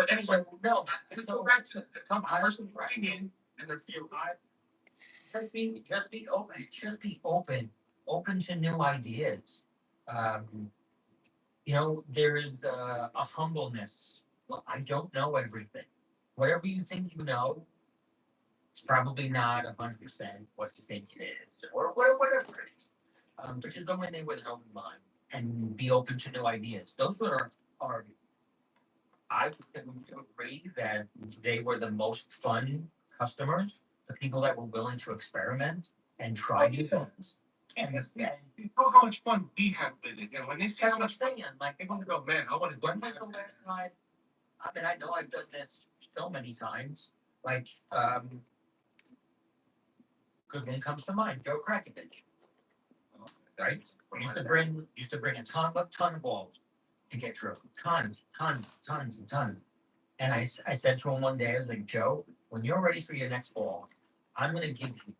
But anyway, no. Let's go back to come person running in and their field. Just be open. Just be open. Open to new ideas. There's a humbleness. Look, I don't know everything. Whatever you think you know, it's probably not 100% what you think it is, or whatever it is. But just go in there with an open mind and be open to new ideas. Those are I would agree that they were the most fun customers, the people that were willing to experiment and try new things. And You know how much fun we have been in. And when they see that's how what I'm much fun, saying. Like, they're going to go, man, I want to do when was the last time? I mean, I know I've done this so many times. Like, good one comes to mind, Joe Krakovich, right? Used to bring a ton of balls to get drilled. Tons. And I said to him one day, I was like, Joe, when you're ready for your next ball, I'm going to give you,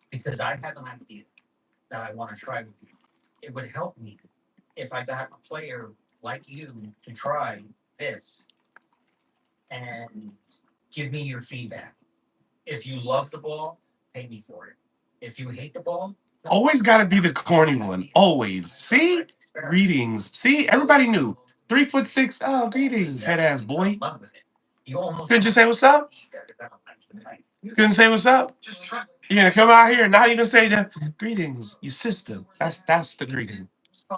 because I have an idea that I want to try with you. It would help me if I got a player like you to try this and give me your feedback. If you love the ball, pay me for it. If you hate the ball, Always got to be the corny one. Always. See? Greetings. See? Everybody knew. 3'6". Oh, greetings, head ass boy. Couldn't you say what's up? Couldn't say what's up? just trust. You're gonna come out here and not even say that. Greetings, your sister. That's the greeting.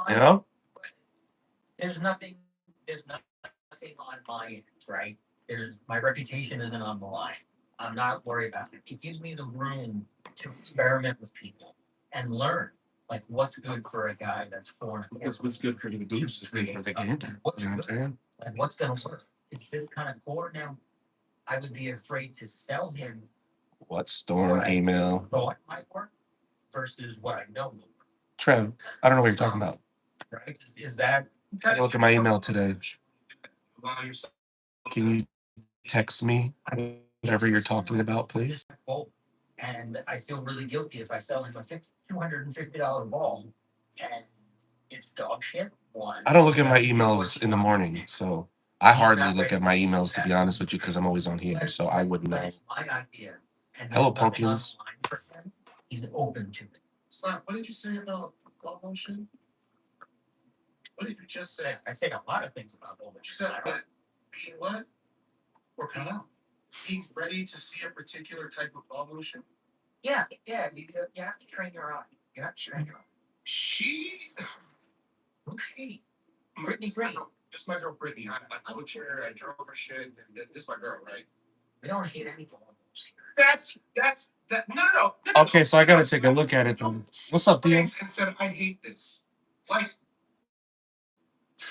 You know? There's nothing on my end, right? There's my reputation isn't on the line. I'm not worried about it. It gives me the room to experiment with people and learn. Like what's good for a guy that's foreign. What's good for the goose is good for the gander. You know what I'm saying? And what's gonna work? It's just kind of core now. I would be afraid to sell him what storm email thought might work versus what I know will work. Trev, I don't know what you're talking about. Right? Is that I look at my email today. Can you text me whatever you're talking about, please? And I feel really guilty if I sell him a $250 ball and it's dog shit. One. I don't look at my emails in the morning, so I hardly look at my emails, to be honest with you, because I'm always on here, so I wouldn't know. It's my idea. And Hello, there's nothing pumpkins. online for him. He's open to it. Slap, what did you say about ball motion? What did you just say? I said a lot of things about ball motion. You said that being what? Or being ready to see a particular type of ball motion? Yeah. You have to train your eye. You have to train your eye. Who's she? Brittany Green. This is my girl Brittany. I coach her, I drove her shit, and this is my girl, right? We don't hate any balls here. That's no. Okay, so I gotta take a look at it then. What's up, Theo? And said, I hate this. Like,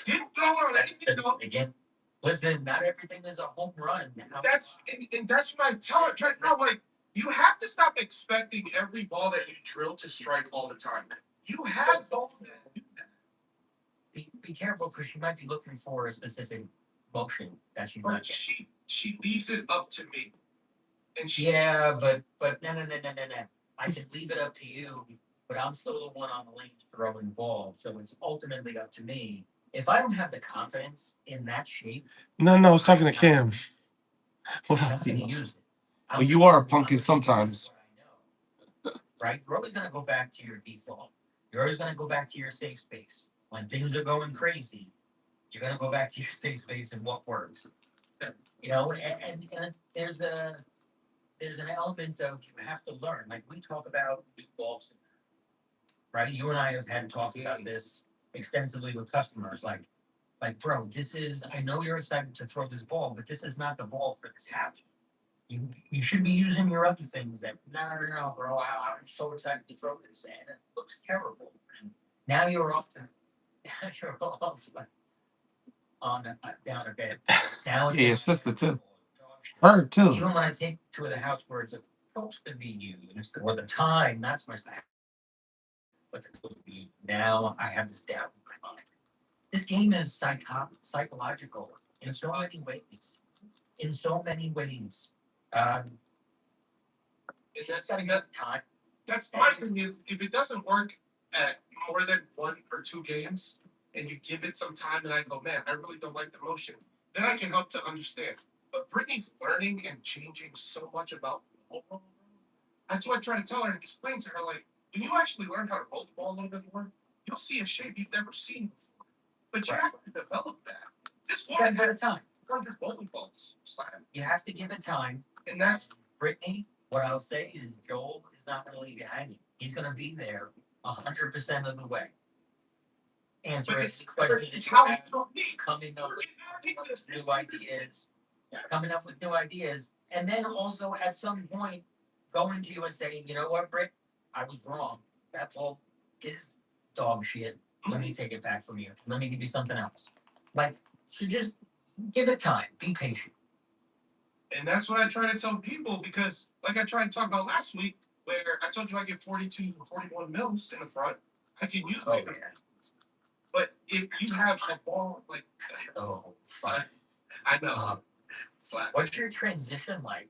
didn't throw her on anything. Again, listen, not everything is a home run. That's what I tell her right now. Like, you have to stop expecting every ball that you drill to strike all the time. You have to be careful because she might be looking for a specific motion that she's not getting. She leaves it up to me. And but no. I can leave it up to you, but I'm still the one on the lanes throwing the ball, so it's ultimately up to me. If I don't have the confidence in that shape, No, I was talking to Cam. What I'm up, going to Theo? use it. Well, you are a pumpkin sometimes. Right? You're always going to go back to your default. You're always going to go back to your safe space. When things are going crazy, you're going to go back to your safe space and what works. You know, and there's an element of you have to learn. Like we talk about with ball syndrome, right? You and I have had talks about this extensively with customers. Like, bro, I know you're excited to throw this ball, but this is not the ball for this house. You should be using your other things that, no, bro, I'm so excited to throw this, and it looks terrible. And now you're off like, down a bit. Now it's Yeah, sister too. Her too. Even when I take to the house where it's supposed to be used, or the time, that's my style. But it's supposed to be now, I have this doubt in my mind. This game is psychological in so many ways. That's a good time. That's my opinion. If it doesn't work at more than 1 or 2 games, and you give it some time, and I go, man, I really don't like the motion. then I can help to understand. But Brittany's learning and changing so much about ball roll. That's what I try to tell her and explain to her. Like, when you actually learn how to roll the ball a little bit more, you'll see a shape you've never seen before. But you Right. have to develop that. This You gotta woman give had it time. 100 bowling balls slam. You have to give it time. And that's Brittany, what I'll say is Joel is not going to leave you hanging. He's going to be there 100% of the way. Answer but it. it's Questions how you you have, told me. coming up with new ideas, and then also at some point going to you and saying, you know what, Britt, I was wrong. That ball is dog shit. Let me take it back from you. Let me give you something else. Like, so just give it time. Be patient. And that's what I try to tell people because, like I tried to talk about last week, where I told you I get 42 or 41 mils in the front, I can use Oh, it. yeah. But if you have a ball like, Oh, fuck. I know. Slap. What's your transition like?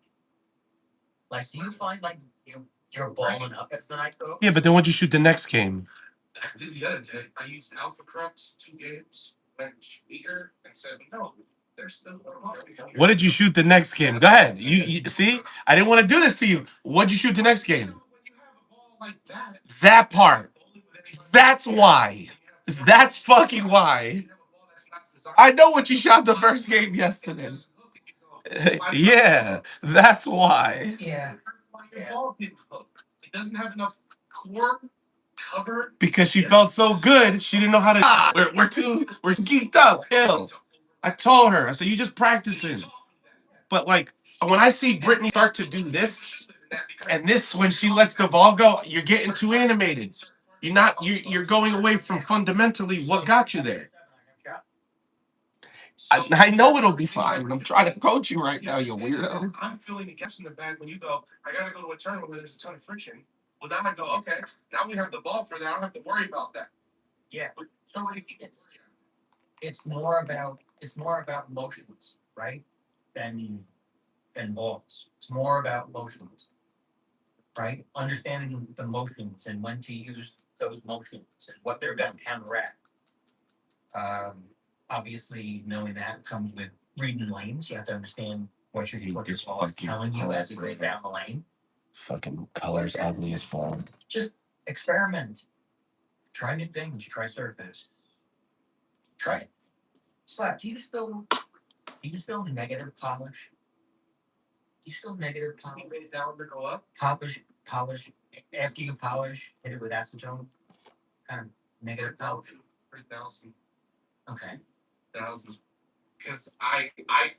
Like, do you find like you're balling up as the night goes? Yeah, but then what'd you shoot the next game? I did the other day. I used Alpha Crux 2 games, went weaker, and said, no, there's still more. What did you shoot the next game? Go ahead. You see, I didn't want to do this to you. What'd you shoot the next game? When you have a ball like that, That part. That's why. That's fucking why. I know what you shot the first game yesterday. Yeah, that's why. Yeah. It doesn't have enough core cover. Because she felt so good, she didn't know how to. We're geeked up. Hell, I told her. I said, you just practicing. But like when I see Brittany start to do this, and this when she lets the ball go, you're getting too animated. You're going away from fundamentally what got you there. I know it'll be fine. I'm trying to coach you right now, you weirdo. I'm feeling the gaps in the bag when you go, I gotta go to a tournament where there's a ton of friction. Well, now I go, okay, now we have the ball for that. I don't have to worry about that. Yeah. So it's more about motions, right? Than balls. It's more about motions, right? Understanding the motions and when to use those motions and what they're going to counteract. Obviously, knowing that comes with reading lanes. You have to understand what your ball is telling you as you go down the lane. Fucking colors ugly as fuck. Just experiment. Try new things. Try surface. Try it. Slap. Do you still negative polish? Do you still negative polish? You made it down to go up. Polish. After you polish, hit it with acetone. Kind of negative polish. 3,000. Okay. 1,000. Because I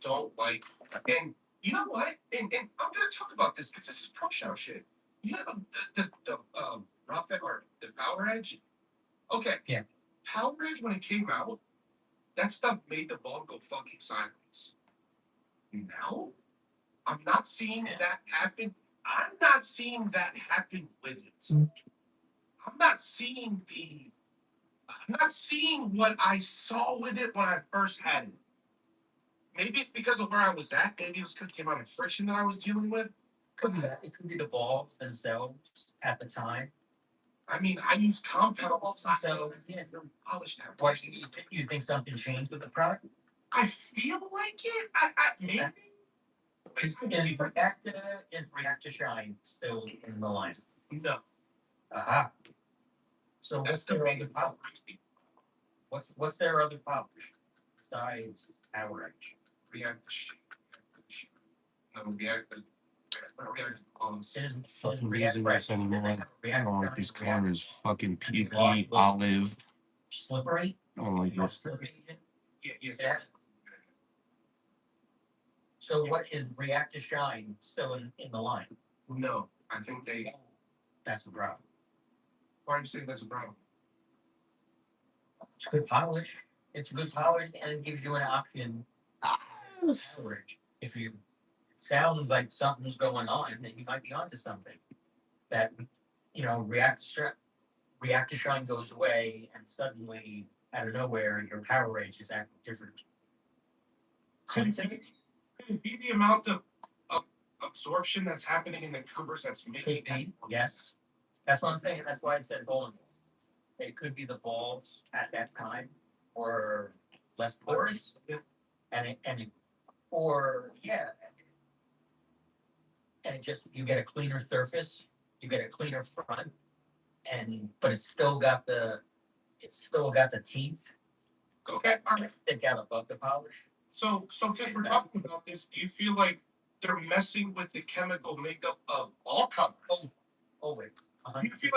don't like, and you know what? And I'm gonna talk about this because this is pro shop shit. You know the Rotfed or the Power Edge. Okay. Yeah. Power Edge when it came out, that stuff made the ball go fucking sideways. Now, I'm not seeing that happen. I'm not seeing that happen with it. I'm not seeing what I saw with it when I first had it. Maybe it's because of where I was at. Maybe it was because of the amount of friction that I was dealing with. Could be that. It could be the balls themselves at the time. I mean, I use compound balls. So yeah, Polish now. why you think something changed with the product? I feel like it. I maybe. Is React to Shine still in the line? No. Aha. So That's what's the their way other the polish? What's their other polish besides Power Edge? React. No, React. Is Fucking React using this anymore. I don't like these colors. Fucking PP, olive. slippery? I don't like this. Slippery? Yes. So what is React to Shine still in the line? No, I think they. That's the problem. Why are you saying that's a problem? It's good polish. It's good polish, and it gives you an option. Average. If you sounds like something's going on, then you might be onto something. That React to Shine goes away, and suddenly out of nowhere, your power range is acting different. Could it be the amount of absorption that's happening in the covers that's making it? Yes, that's what I'm saying. That's why I said bowling ball. It could be the balls at that time, or less porous, or yeah, and it just you get a cleaner surface, you get a cleaner front, but it's still got the teeth Okay. that stick out above the polish. So since we're talking about this, do you feel like they're messing with the chemical makeup of all colors? Always. Do you feel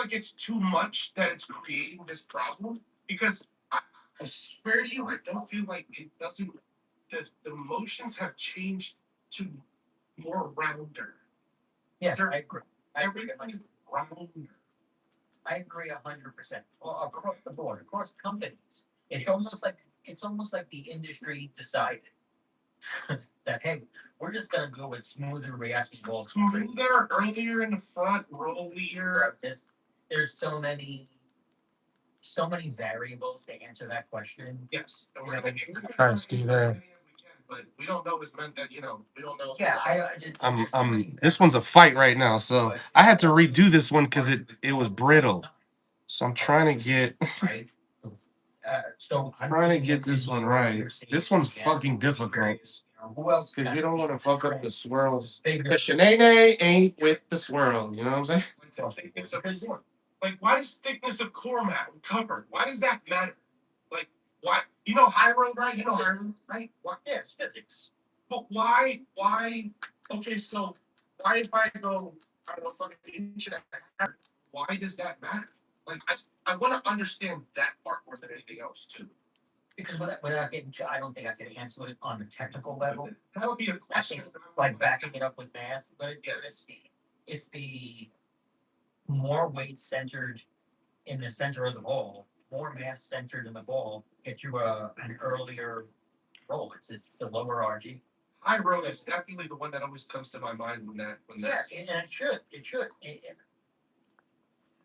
like it's too much that it's creating this problem? Because I swear to you, I don't feel like it doesn't. The motions have changed to more rounder. Yes, I agree. Everything is rounder. I agree 100%. Well, across the board, across companies, it's almost like the industry decided that hey, we're just gonna go with smoother reacting balls. Smoother, earlier in the front, rollier. There's so many variables to answer that question. Yes. And we're gonna try to stay there. But we don't know what's meant that, we don't know. Yeah, I just. This one's a fight right now, so I had to redo this one because it was brittle. So I'm trying to get Right. So I'm trying to get this one right. This one's fucking difficult Who else? because you don't want to fuck up the swirls. The Shanae ain't with the swirl. You know what I'm saying? Like, why does thickness of core matter covered? Why does that matter? Like, why? High road, right? High road, right? Why? Yeah, it's physics. But why? Okay, so why if I go, I don't know, fucking inch and a half? Why does that matter? Like, I want to understand that part more than anything else too. Because without getting to, I don't think I can answer it on a technical level. That would be a question. Like backing it up with math, but Yeah. it's the more weight centered in the center of the ball, more mass centered in the ball, gets you an earlier roll. It's the lower RG. High road is definitely the one that always comes to my mind when that. Yeah, and it should.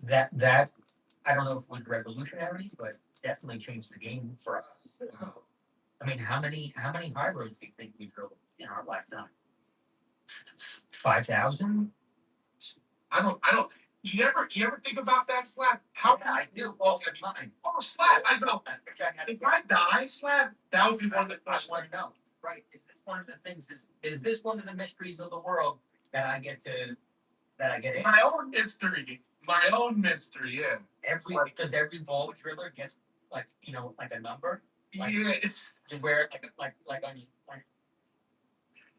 That I don't know if it was revolutionary, but definitely changed the game for us. I mean, how many high roads do you think we drove in our lifetime? 5,000? I don't. Do you ever think about that, Slap? How I do all the time. Oh, Slap! I go. If I die, Slap, that would be one of the I questions. want to know. Right? Is this one of the things? Is this one of the mysteries of the world that I get in? My own mystery. My own mystery. Yeah. Does every ball driller get like a number? Like, yeah. It's to where like on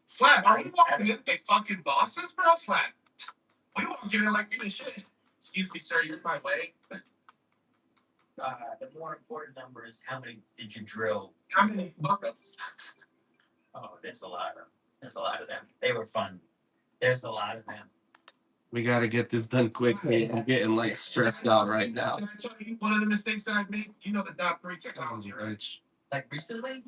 Slap. Are we walking in like fucking bosses, bro? Slap. We won't get it like really shit. Excuse me, sir. You're in my way. The more important number is how many did you drill? How many fuck-ups? Oh, there's a lot of them. They were fun. There's a lot of them. We gotta get this done quickly. I'm getting like stressed out right now. Can I tell you one of the mistakes that I've made? You know the .3 technology, right? Like recently?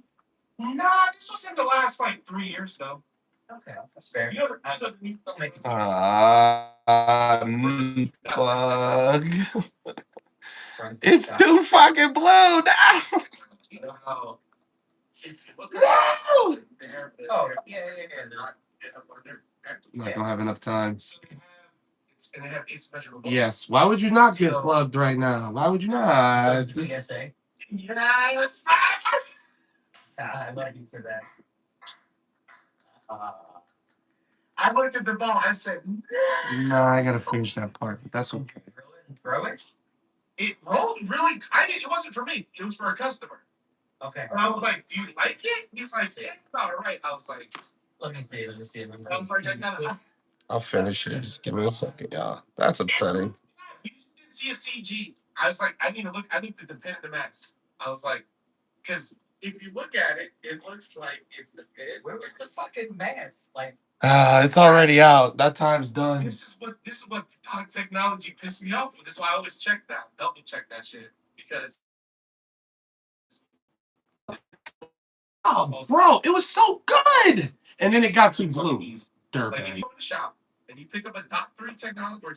Nah, this was in the last like 3 years though. Okay, that's fair. You know, Don't make it. Plug. It's too fucking blue now. You know how if you look No! Oh, yeah. I'm not gonna have enough time. And they have asymmetrical balls. Yes. Why would you not get plugged right now? Why would you not? PSA. Yes. I love you for that. I looked at the ball. I said, Nah, I gotta finish that part. But that's okay. Throw it. It rolled really. It wasn't for me. It was for a customer. Okay. And I was like, "Do you like it?" He's like, "Yeah, it's all right." I was like, Let me see. I was like, I'll finish it. Just give me a second, y'all. That's upsetting. You just didn't see a CG. I was like, I need to look. I looked at the pin and the max. I was like, because if you look at it, it looks like it's the pin. Where was the fucking mask? Like, It's already out. That time's done. This is what dog technology pissed me off with. This is why I always check that. Double check that shit because. Oh, bro, it was so good. And then it got too blue. Like if you go to the shop and you pick up a .3 technology, or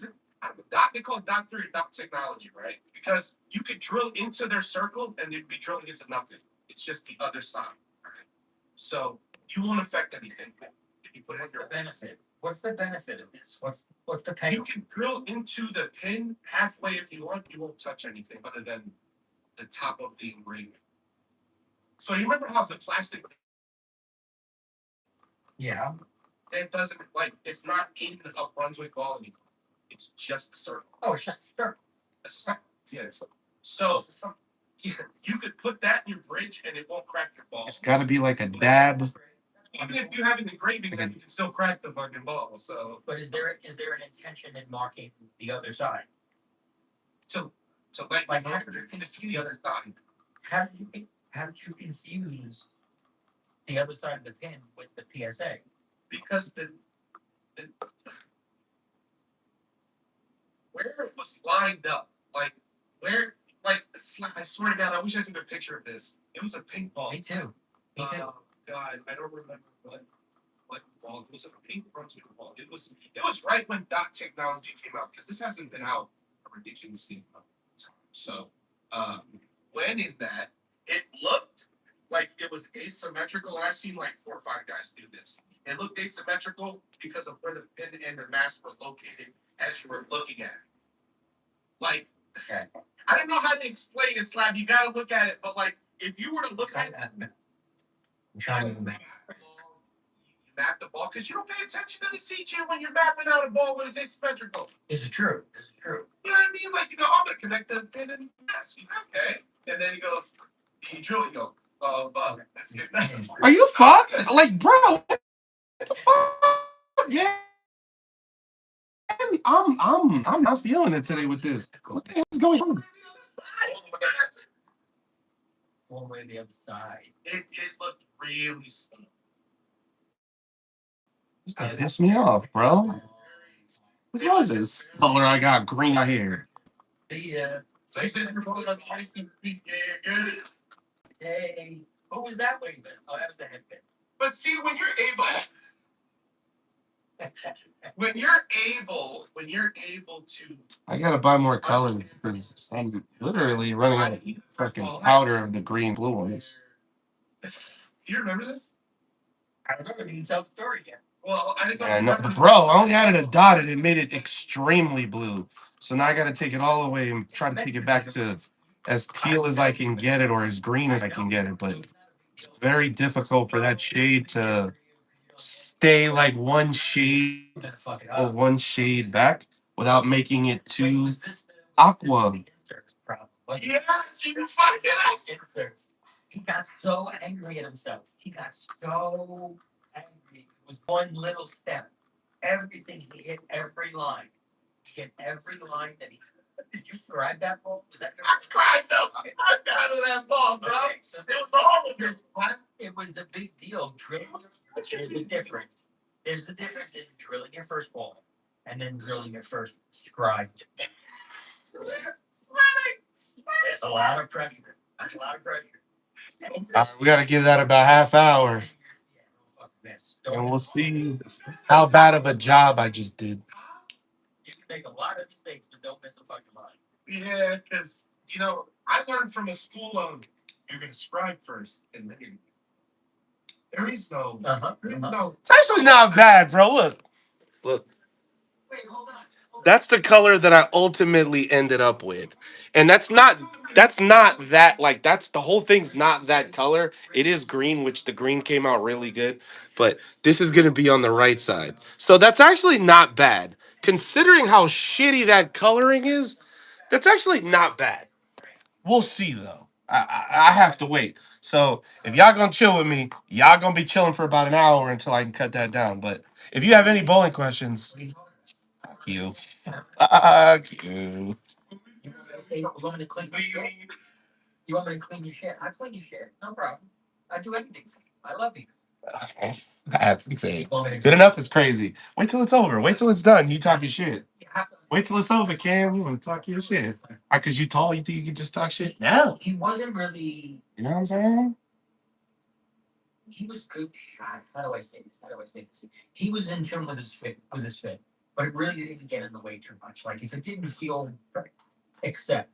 they call it .3 technology, right? Because you could drill into their circle and they'd be drilling into nothing. It's just the other side, right? So you won't affect anything if you put it in your benefit. What's the benefit of this? What's the payoff? You can drill into the pin halfway if you want. You won't touch anything other than the top of the engraving. So you remember how the plastic Yeah. It doesn't like it's not in a Brunswick ball anymore. It's just a circle. Oh, it's just a circle. It's a circle. Yeah. So yeah, you could put that in your bridge and it won't crack your ball. It's got to be like a dab. Even if you have an engraving, then you can still crack the fucking ball. So, but is there an intention in marking the other side? To let like, how did you confuse the other side? How did you confuse the other side of the pin with the PSA? Because the where it was lined up, like where, like I swear to God, I wish I took a picture of this. It was a pink ball. Me too. Me too. God, I don't remember what ball. It was a pink Brunswick ball. It was right when dot technology came out because this hasn't been out a ridiculously long time. So when in that, it looked like it was asymmetrical. And I've seen like 4 or 5 guys do this. It looked asymmetrical because of where the pin and the mask were located as you were looking at it. Like, okay. I don't know how to explain it, Slab. You gotta look at it, but like, if you were to look at it, I'm trying to map. You map the ball because you don't pay attention to the CG when you're mapping out a ball when it's asymmetrical. This is true. This is true. You know what I mean? Like, you go, I'm gonna connect the pin and mask. Okay, and then he goes, you truly go, oh fuck, this is good. Are you fucked? Like, bro, what the fuck? Yeah. I'm not feeling it today with this. What the hell is going on? One way or the other side. It looked really smooth. This guy pissed me off, bro. What is this color I got green out here? Yeah. So you said you're going on 20 feet. Yeah. Hey, who was that waving? Oh, that was the headband. But see, when you're able to, I gotta buy more colors because I'm literally running out of fucking powder of the green blue ones. Do you remember this? I don't know. You didn't tell the story yet. Well, I didn't know. Yeah, no, but bro, I only added a dot and it made it extremely blue. So now I gotta take it all away and try to take it back to as teal as I can get it or as green as I can get it. But it's very difficult for that shade to stay like one shade or one shade back without making it too aqua. Yes, you fucking Inserts. He got so angry at himself. He got so angry. It was one little step. Everything he hit every line. He hit every line that he. Did you scribe that ball? Was that your? I scribed them. I got to that ball, bro. Okay, so it was all of it. It was a big deal. Drilling. There's a difference. There's a difference in drilling your first ball and then drilling your first scribe. There's a lot of pressure. There's a lot of pressure. We gotta give that about half hour. And we'll see how bad of a job I just did. You can make a lot of mistakes, but don't miss a fucking line. Yeah, because, I learned from a school of you're going to scribe first, and then there is no. No. It's actually not bad, bro. Look. Wait, hold on. That's the color that I ultimately ended up with. And that's not that like that's the whole thing's not that color. It is green, which the green came out really good, but this is going to be on the right side. So that's actually not bad. Considering how shitty that coloring is, that's actually not bad. We'll see though. I have to wait. So if y'all gonna chill with me, y'all gonna be chilling for about an hour until I can cut that down. But if you have any bowling questions, fuck you. Fuck you. You want me to clean your shit? You want me to clean your shit? I clean your shit. No problem. I do everything for you. I love you. That's insane. Good enough is crazy. Wait till it's over. Wait till it's done. You talking shit. Wait till it's over, Cam. You want to talk your shit. Because you tall, you think you can just talk shit? No. He wasn't really. You know what I'm saying? He was good. How do I say this? He was in tune with his fit, but it really didn't get in the way too much. Like if it didn't feel right, except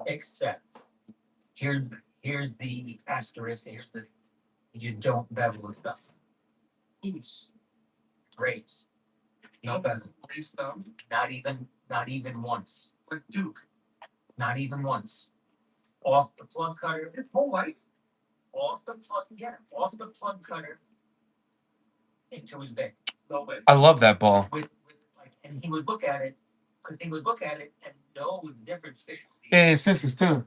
here's the asterisk. Here's the you don't bevel and stuff. Loose, raise, no bevel. Raise thumb. Not even once. Like Duke. Not even once. Off the plug cutter. His whole life. Off the plug cutter. into his bed. No way. I love that ball. With like, and he would look at it, because he would look at it and know the difference visually. Yeah, his sisters too.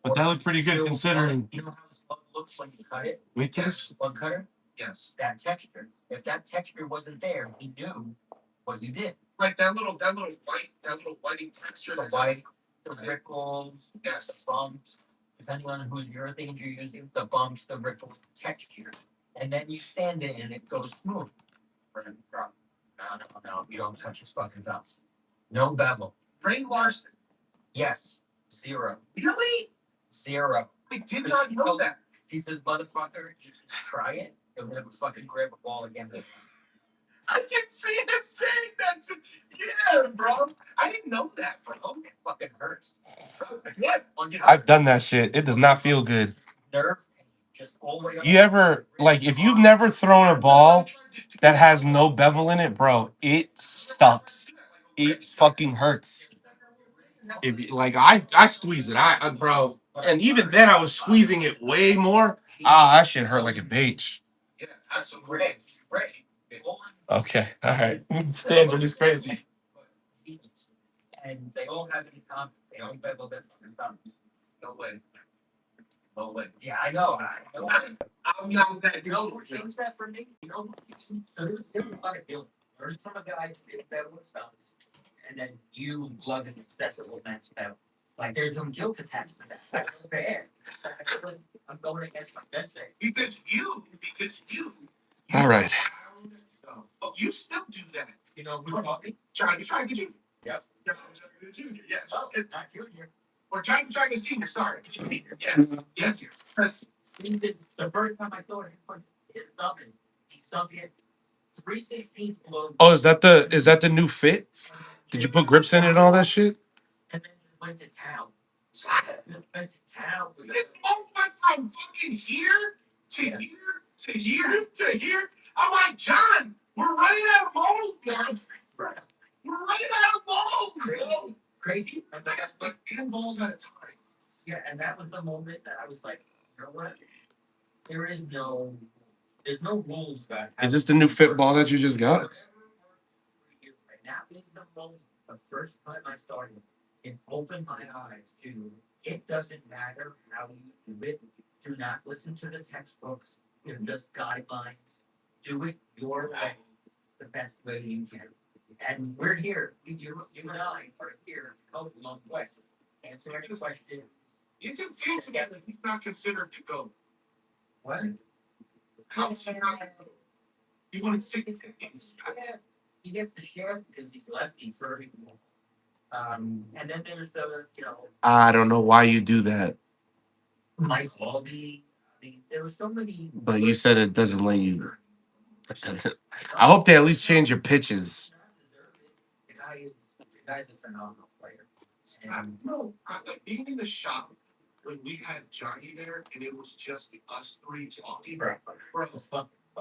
But Or that looked pretty good still, considering. you know how a slug looks when you cut it? Wait till Yes. this. Slug cutter? Yes. That texture. If that texture wasn't there, he knew what you did. Like that little whiting texture. The That's white, the ripples, yes. the bumps, depending on whose urethanes you're using, the bumps, the ripples, the texture. And then you sand it and it goes smooth. No, you don't touch his fucking thumb. No bevel. Ray Larson. Yes. 0. Really? 0. I did not know that. He says, motherfucker, you should try it. You'll never fucking grab a ball again. I can see him saying that to yeah, bro. I didn't know that, bro. It fucking hurts. What? I've done that shit. It does not feel good. Nerve pain, just all the way up. You ever, like, if you've never thrown a ball that has no bevel in it, bro, it sucks. It fucking hurts. If like I squeeze it, bro, and even then I was squeezing it way more. That shit hurt like a bitch. Yeah, absolutely. Right. Okay, all right. Standard is crazy. And they all have it in common. They all bevel their fucking thumbs. No way. No way. Yeah, I know. I'm not that You know good. who changed that for me? You know, so there's a lot of guilt. There's some guys that bevel his thumbs, and then you love it excessively. That's bevel. Like there's no guilt attached to that. I feel bad. I feel like I'm going against my best day. Because you. All right. Oh, you still do that. You know who taught me? Trying to get you. Yep. The junior, yes. Oh, not junior. Or trying to senior, sorry. Yes. Yes. Yes. The first time I saw him put his thumb in, he sunk it 3/16 below. Oh, is that the new fit? Did you put grips in it and all that shit? And then just went to town. Went to town. This monk went from fucking here to here to here to here. I'm like, John, we're running out of mold, bro. We're running out of mold, bro. Crazy. And that's like 10 balls at a time. Yeah, and that was the moment that I was like, you know what? There's no rules about Is this the new fit ball that you just got? And that was the moment, the first time I started, it opened my eyes to it doesn't matter how you do it. Do not listen to the textbooks. They're just guidelines. Do it your way, the best way you can. And we're here. You and I are here to go a long way. Answer any question. It's insane to get that he's not considered to go. What? How's he not? You want to say his Yeah, he gets to share because he's lefty for people. And then there's the, I don't know why you do that, Mike Walby. I mean, there were so many. but you said it doesn't let you. I hope they at least change your pitches. The guy's a phenomenal player. No, being in the shop when we had Johnny there and it was just us three talking. Bro,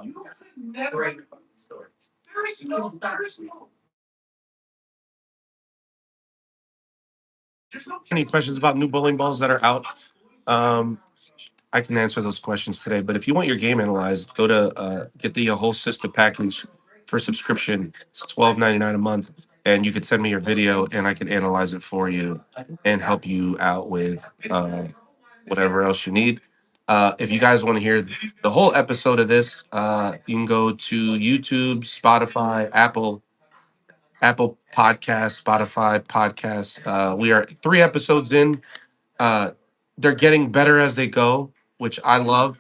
You could never. great story. There is no. There's no. Any questions about new bowling balls that are out? I can answer those questions today. But if you want your game analyzed, go to get the whole system package for subscription. It's $12.99 a month, and you can send me your video, and I can analyze it for you and help you out with whatever else you need. If you guys want to hear the whole episode of this, you can go to YouTube, Spotify, Apple Podcasts, Spotify Podcasts. We are 3 episodes in. They're getting better as they go, which I love.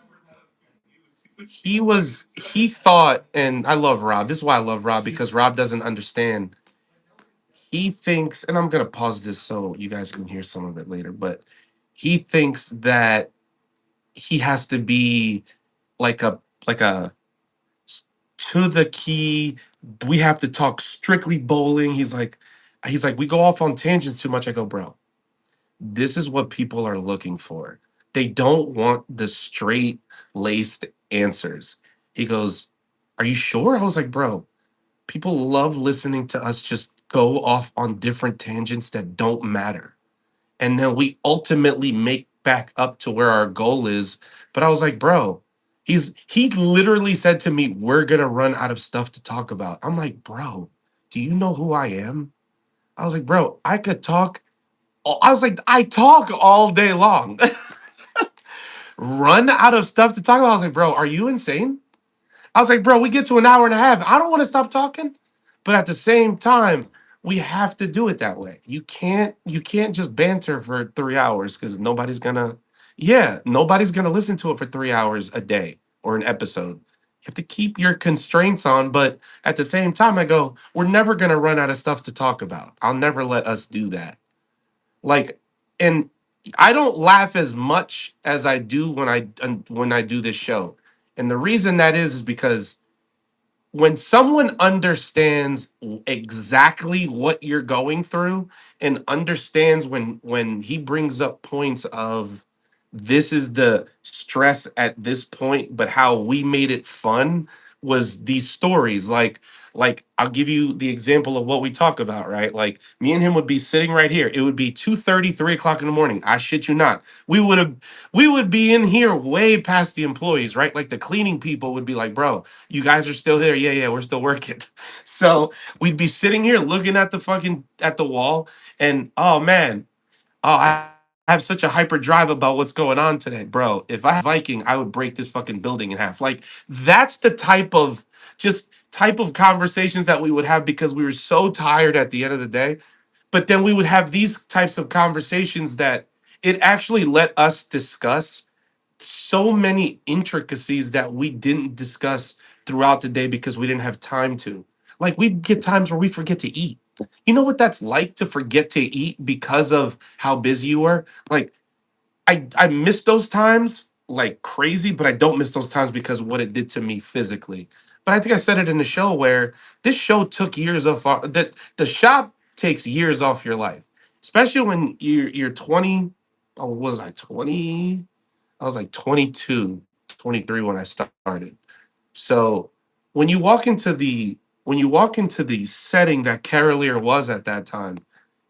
He thought, and I love Rob. This is why I love Rob, because Rob doesn't understand. He thinks, and I'm gonna pause this so you guys can hear some of it later, but he thinks that he has to be like a to the key. We have to talk strictly bowling. He's like, we go off on tangents too much. I go, bro, this is what people are looking for. They don't want the straight laced answers. He goes, are you sure? I was like, bro, people love listening to us just go off on different tangents that don't matter. And then we ultimately make back up to where our goal is. But I was like, bro, He literally said to me, "We're gonna run out of stuff to talk about." I'm like, bro, do you know who I am? I was like, bro, I could talk. I was like, I talk all day long. Run out of stuff to talk about. I was like, bro, are you insane? I was like, bro, we get to an hour and a half. I don't want to stop talking. But at the same time, we have to do it that way. You can't just banter for 3 hours because nobody's gonna listen to it for 3 hours a day or an episode. You have to keep your constraints on, but at the same time, I go, we're never gonna run out of stuff to talk about. I'll never let us do that. Like, and I don't laugh as much as I do when I do this show. And the reason that is because when someone understands exactly what you're going through and understands when he brings up points of this is the stress at this point, but how we made it fun was these stories. Like I'll give you the example of what we talk about, right? Like me and him would be sitting right here. It would be 2:30, 3 o'clock in the morning. I shit you not. We would be in here way past the employees, right? Like the cleaning people would be like, bro, you guys are still there? Yeah, yeah, we're still working. So we'd be sitting here looking at the wall, and oh man, I have such a hyper drive about what's going on today, bro. If I had Viking, I would break this fucking building in half. Like that's the type of conversations that we would have because we were so tired at the end of the day. But then we would have these types of conversations that it actually let us discuss so many intricacies that we didn't discuss throughout the day because we didn't have time to. Like we get times where we forget to eat. You know what that's like to forget to eat because of how busy you were? Like I miss those times like crazy, but I don't miss those times because of what it did to me physically. But I think I said it in the show where this show took years off that the shop takes years off your life. Especially when you're 20. Oh, was I 20? I was like 22, 23 when I started. So when you walk into the setting that Carolier was at that time,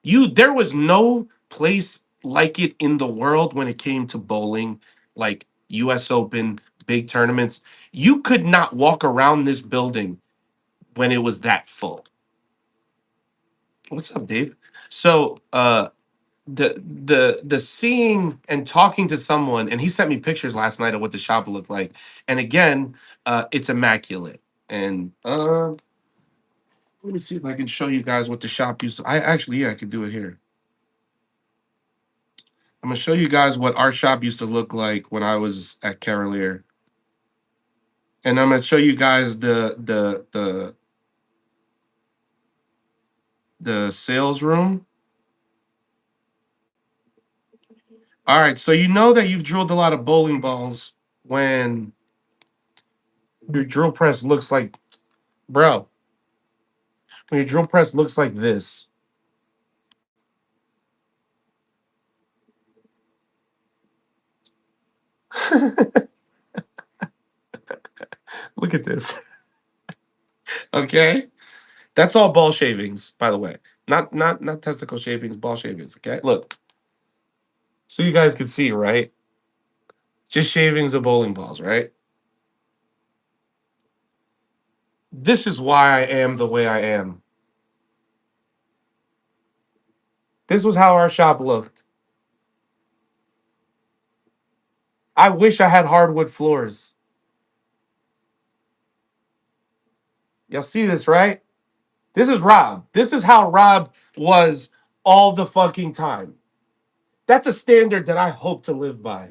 there was no place like it in the world when it came to bowling, like US Open, big tournaments. You could not walk around this building when it was that full. What's up, Dave? So the seeing and talking to someone, and he sent me pictures last night of what the shop looked like, and again, it's immaculate. And let me see if I can show you guys what the shop used to. I actually, yeah, I could do it here. I'm gonna show you guys what our shop used to look like when I was at Carolier, and I'm gonna show you guys the sales room. All right, so you know that you've drilled a lot of bowling balls when your drill press looks like, bro, when your drill press looks like this. Look at this. Okay, that's all ball shavings, by the way. Not testicle shavings, ball shavings. Okay, look, so you guys can see, right? Just shavings of bowling balls, right? This is why I am the way I am. This was how our shop looked. I wish I had hardwood floors. Y'all see this, right? This is Rob. This is how Rob was all the fucking time. That's a standard that I hope to live by.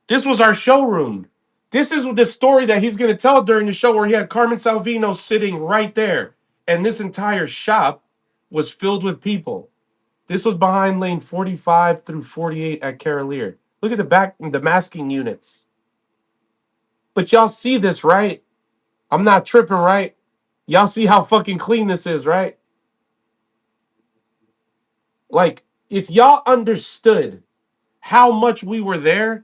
This was our showroom. This is the story that he's going to tell during the show where he had Carmen Salvino sitting right there. And this entire shop was filled with people. This was behind lane 45 through 48 at Carolier. Look at the back, the masking units. But y'all see this, right? I'm not tripping, right? Y'all see how fucking clean this is, right? Like, if y'all understood how much we were there,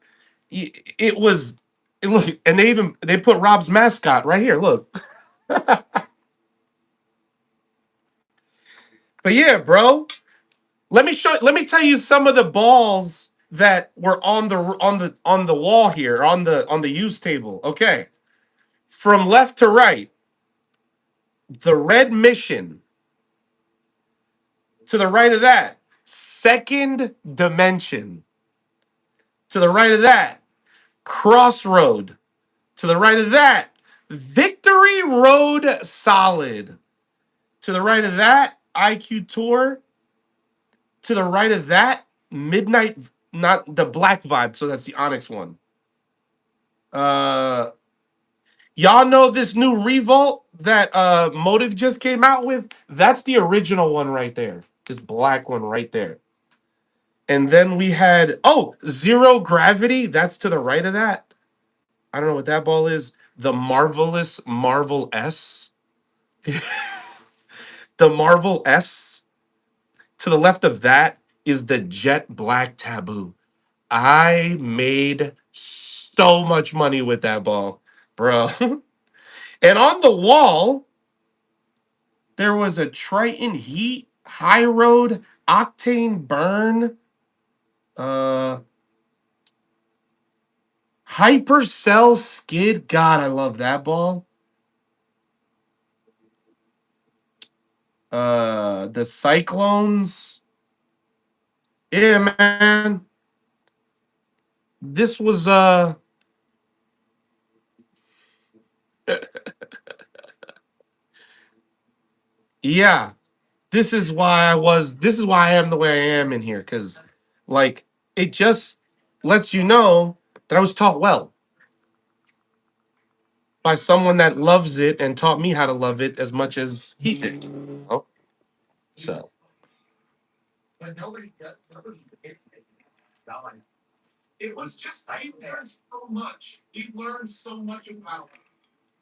it was look, and they put Rob's mascot right here. Look. But yeah, bro. Let me tell you some of the balls that were on the wall here, on the use table. Okay. From left to right, the red mission. To the right of that, second dimension. To the right of that, crossroad. To the right of that, victory road solid. To the right of that, IQ tour. To the right of that, midnight, not the black vibe. So that's the Onyx one. Uh, y'all know this new Revolt that Motive just came out with? That's the original one right there. This black one right there. And then we had Zero Gravity. That's to the right of that. I don't know what that ball is. The Marvelous Marvel S. The Marvel S. To the left of that is the Jet Black Taboo. I made so much money with that ball, bro. And on the wall, there was a Triton Heat, High Road, Octane Burn, uh, Hypercell Skid. God, I love that ball. The Cyclones. Yeah, man. This was yeah. This is why I am the way I am in here, because like it just lets you know that I was taught well by someone that loves it and taught me how to love it as much as he did. Oh, so But nobody does. Nobody. It was just you learned so much. You learned so much about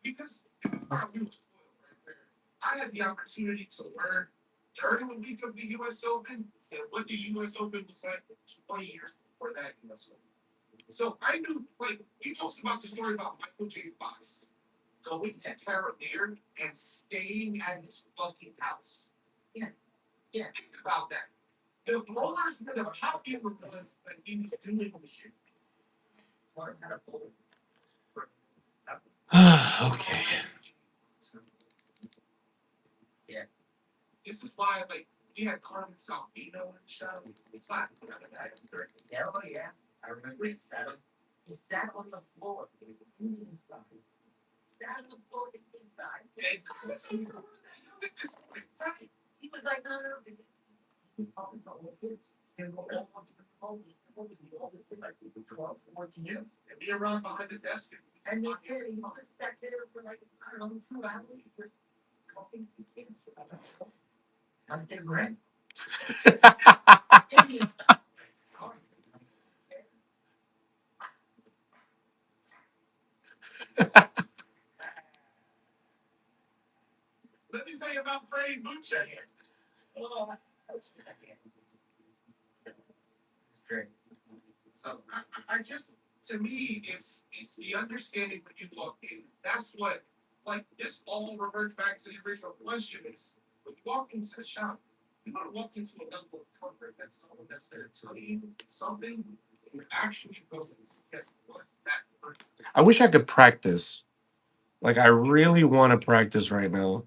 because we were spoiled right there. I had the opportunity to learn during the week of the U.S. Open and what the U.S. Open was like 20 years before that U.S. Open. So I knew, like, you told us about the story about Michael J. Fox going to Taravere and staying at his fucking house. Yeah. Yeah. Think about that. The blowers would have chopped you with guns when he was doing the shit. okay. Yeah. This is why, like, we had Carmen Salvino in the show. It's like, Yeah, oh yeah. I remember he sat on the floor. Inside. Sat on the floor inside. and Carmen Salvino, at this point, right? He was like, no. He was talking to all the kids. They were all watching the movies. The movies, the oldest were like 12, 14 years. And be around behind the desk. And they did. He was back there for like, I don't know, 2 hours. Just talking to kids about it. I'm the grand. Let me tell you about Freddie Buche. Oh, that's great. So I just, to me, it's the understanding when you walk in. That's what, like, this all reverts back to the original question is when you walk into the shop, you want to walk into a level of comfort that someone that's there to tell you something, and you're actually going to get what that person. I wish I could practice. Like I really want to practice right now.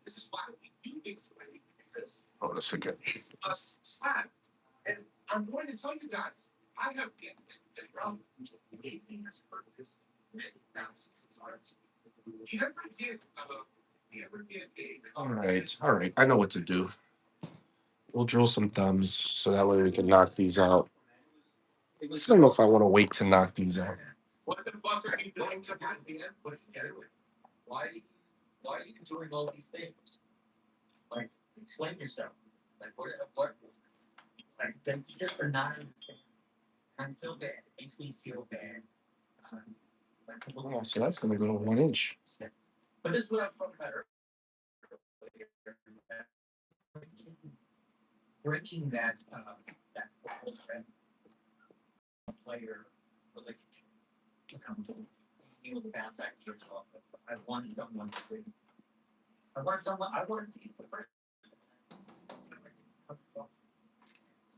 This is why we do things the way we do this. Hold on a second. It's a slap. And I'm going to tell you guys, I have been around 18 years for this now since it's hard. You ever get a All right. I know what to do. We'll drill some thumbs so that way we can knock these out. I don't know if I want to wait to knock these out. what the fuck are you doing to my man? Why are you doing all these things? Like, explain yourself. Like, what, like, then you just are not understanding. I'm so bad. It makes me feel bad. Oh, so that's gonna go to 1 inch. But this is what I was talking about earlier. Bringing that whole player relationship. You will bounce that years off. I want someone to bring. I want to be the person.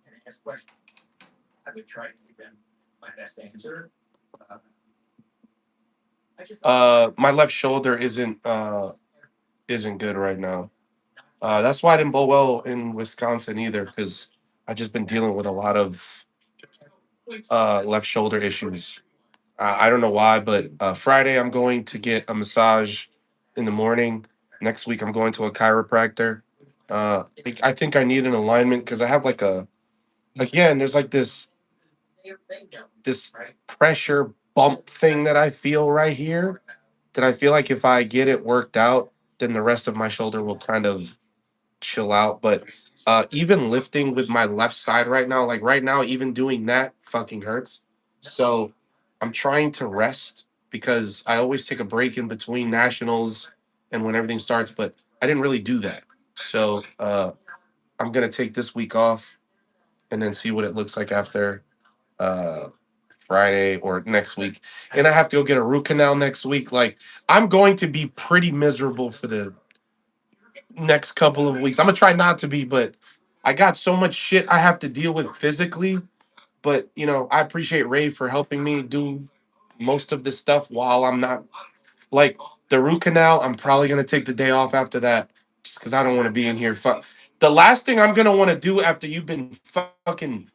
And ask questions. I would try to give them my best answer. My left shoulder isn't good right now. That's why I didn't bowl well in Wisconsin either, because I just been dealing with a lot of left shoulder issues. I don't know why, but Friday I'm going to get a massage in the morning. Next week I'm going to a chiropractor. I think I need an alignment because I have like a again. There's like this pressure bump thing that I feel right here. That I feel like if I get it worked out, then the rest of my shoulder will kind of chill out. But even lifting with my left side right now, like right now, even doing that fucking hurts. So I'm trying to rest because I always take a break in between nationals and when everything starts, but I didn't really do that. So I'm gonna take this week off and then see what it looks like after uh Friday or next week. And I have to go get a root canal next week. Like I'm going to be pretty miserable for the next couple of weeks. I'm gonna try not to be, but I got so much shit I have to deal with physically. But I appreciate Ray for helping me do most of this stuff while I'm not like the root canal. I'm probably gonna take the day off after that just because I don't want to be in here. The last thing I'm gonna want to do after you've been fucking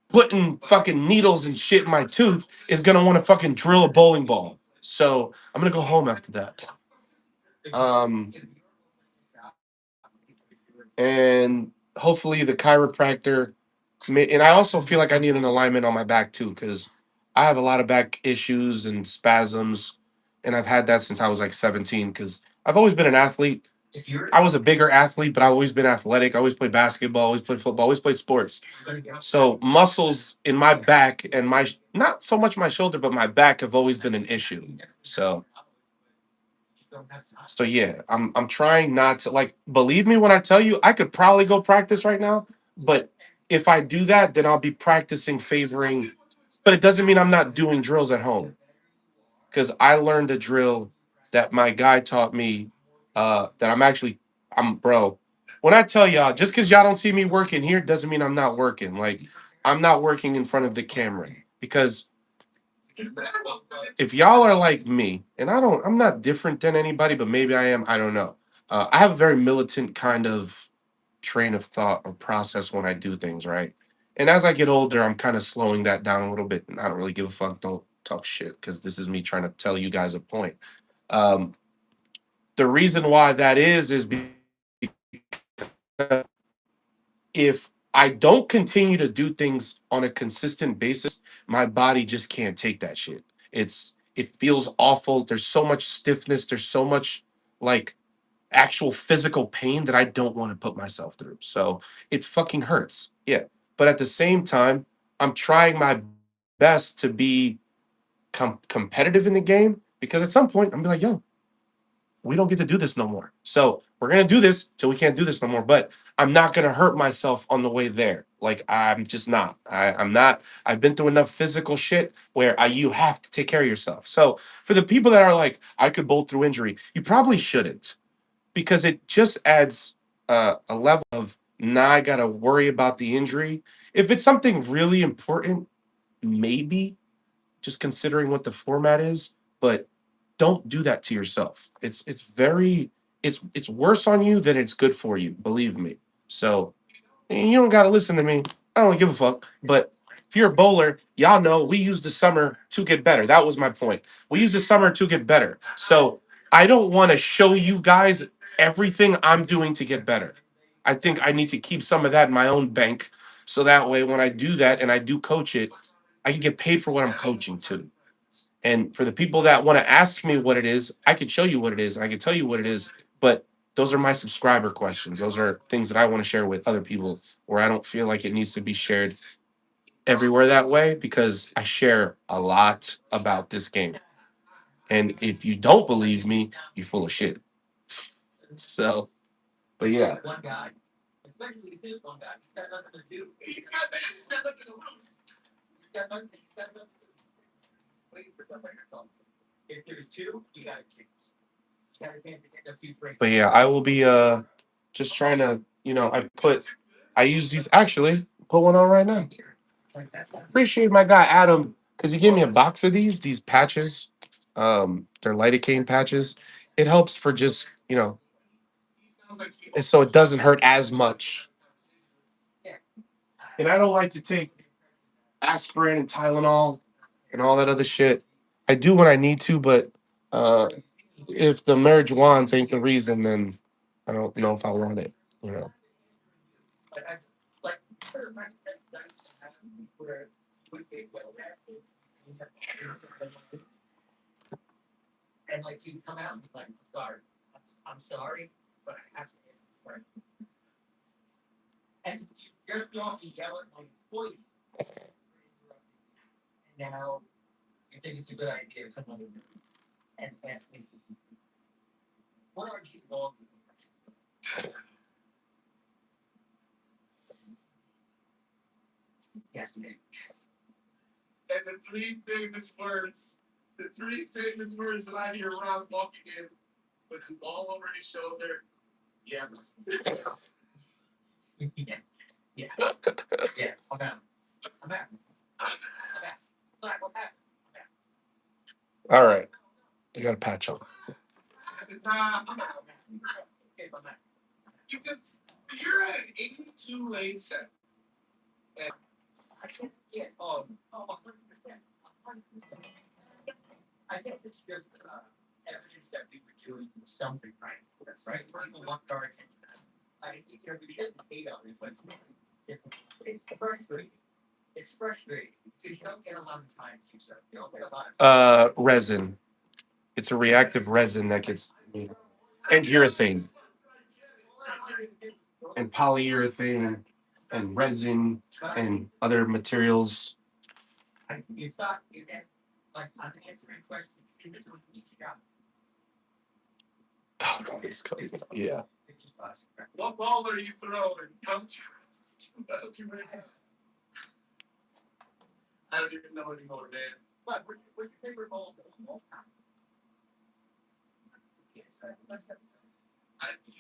putting fucking needles and shit in my tooth is gonna want to fucking drill a bowling ball. So I'm gonna go home after that. Um, and hopefully the chiropractor. And I also feel like I need an alignment on my back too, because I have a lot of back issues and spasms, and I've had that since I was like 17. Because I've always been an athlete. I was a bigger athlete, but I've always been athletic. I always played basketball, always played football, always played sports. So muscles in my back and not so much my shoulder, but my back have always been an issue. So yeah, I'm trying not to like believe me when I tell you I could probably go practice right now, but if I do that, then I'll be practicing favoring. But it doesn't mean I'm not doing drills at home because I learned a drill that my guy taught me. That I'm bro. When I tell y'all, just because y'all don't see me working here doesn't mean I'm not working. Like I'm not working in front of the camera because if y'all are like me, and I'm not different than anybody, but maybe I am. I don't know. I have a very militant kind of train of thought or process when I do things, right? And as I get older, I'm kind of slowing that down a little bit. And I don't really give a fuck. Don't talk shit because this is me trying to tell you guys a point. Um, the reason why that is if I don't continue to do things on a consistent basis, my body just can't take that shit. It feels awful. There's so much stiffness. There's so much like actual physical pain that I don't want to put myself through. So it fucking hurts. Yeah. But at the same time, I'm trying my best to be competitive in the game because at some point I'm gonna be like, yo, we don't get to do this no more. So we're gonna do this till we can't do this no more. But I'm not gonna hurt myself on the way there. Like I'm just not. I'm not. I've been through enough physical shit where you have to take care of yourself. So for the people that are like, I could bolt through injury, you probably shouldn't because it just adds a level of now I gotta worry about the injury. If it's something really important, maybe just considering what the format is, but don't do that to yourself. It's worse on you than it's good for you, believe me. So and you don't gotta listen to me. I don't give a fuck. But if you're a bowler, y'all know we use the summer to get better. That was my point. We use the summer to get better. So I don't want to show you guys everything I'm doing to get better. I think I need to keep some of that in my own bank. So that way when I do that and I do coach it, I can get paid for what I'm coaching too. And for the people that want to ask me what it is, I can show you what it is. And I can tell you what it is. But those are my subscriber questions. Those are things that I want to share with other people where I don't feel like it needs to be shared everywhere that way because I share a lot about this game. And if you don't believe me, you're full of shit. So, but yeah. But yeah, I will be just trying to, I use these actually, put one on right now. Appreciate my guy Adam because he gave me a box of these patches. They're lidocaine patches. It helps for just so it doesn't hurt as much. And I don't like to take aspirin and Tylenol and all that other shit. I do when I need to, but uh, if the marijuana ain't the reason, then I don't know if I want it. You know. And like you come out and be like, I'm sorry, but I have to hit it right. And you're going to yell at my employee. And now you think it's a good idea to come in and ask me, what are you going to do? Yes, ma'am. Yes. And the three famous words that I hear Rob walking in with his ball over his shoulder. Yeah. Yeah. Yeah. Yeah. I'm out. I'm out. What happened? All right, I got a patch on. Nah, I'm out. Okay, I'm out. You're at an 82 lane set. Yeah. 100%. I guess it's just evidence that we were doing something right. That's right. We're going to want our attention. We shouldn't hate on it, but it's frustrating. It's frustrating because you don't get a lot of time to yourself. You don't get a lot of time. Resin. It's a reactive resin that gets and urethane and polyurethane and resin and other materials. You thought you had, like, I'm answering questions individually each job. Yeah. What ball are you throwing? I don't even know anymore, man. But what's your favorite ball of all time?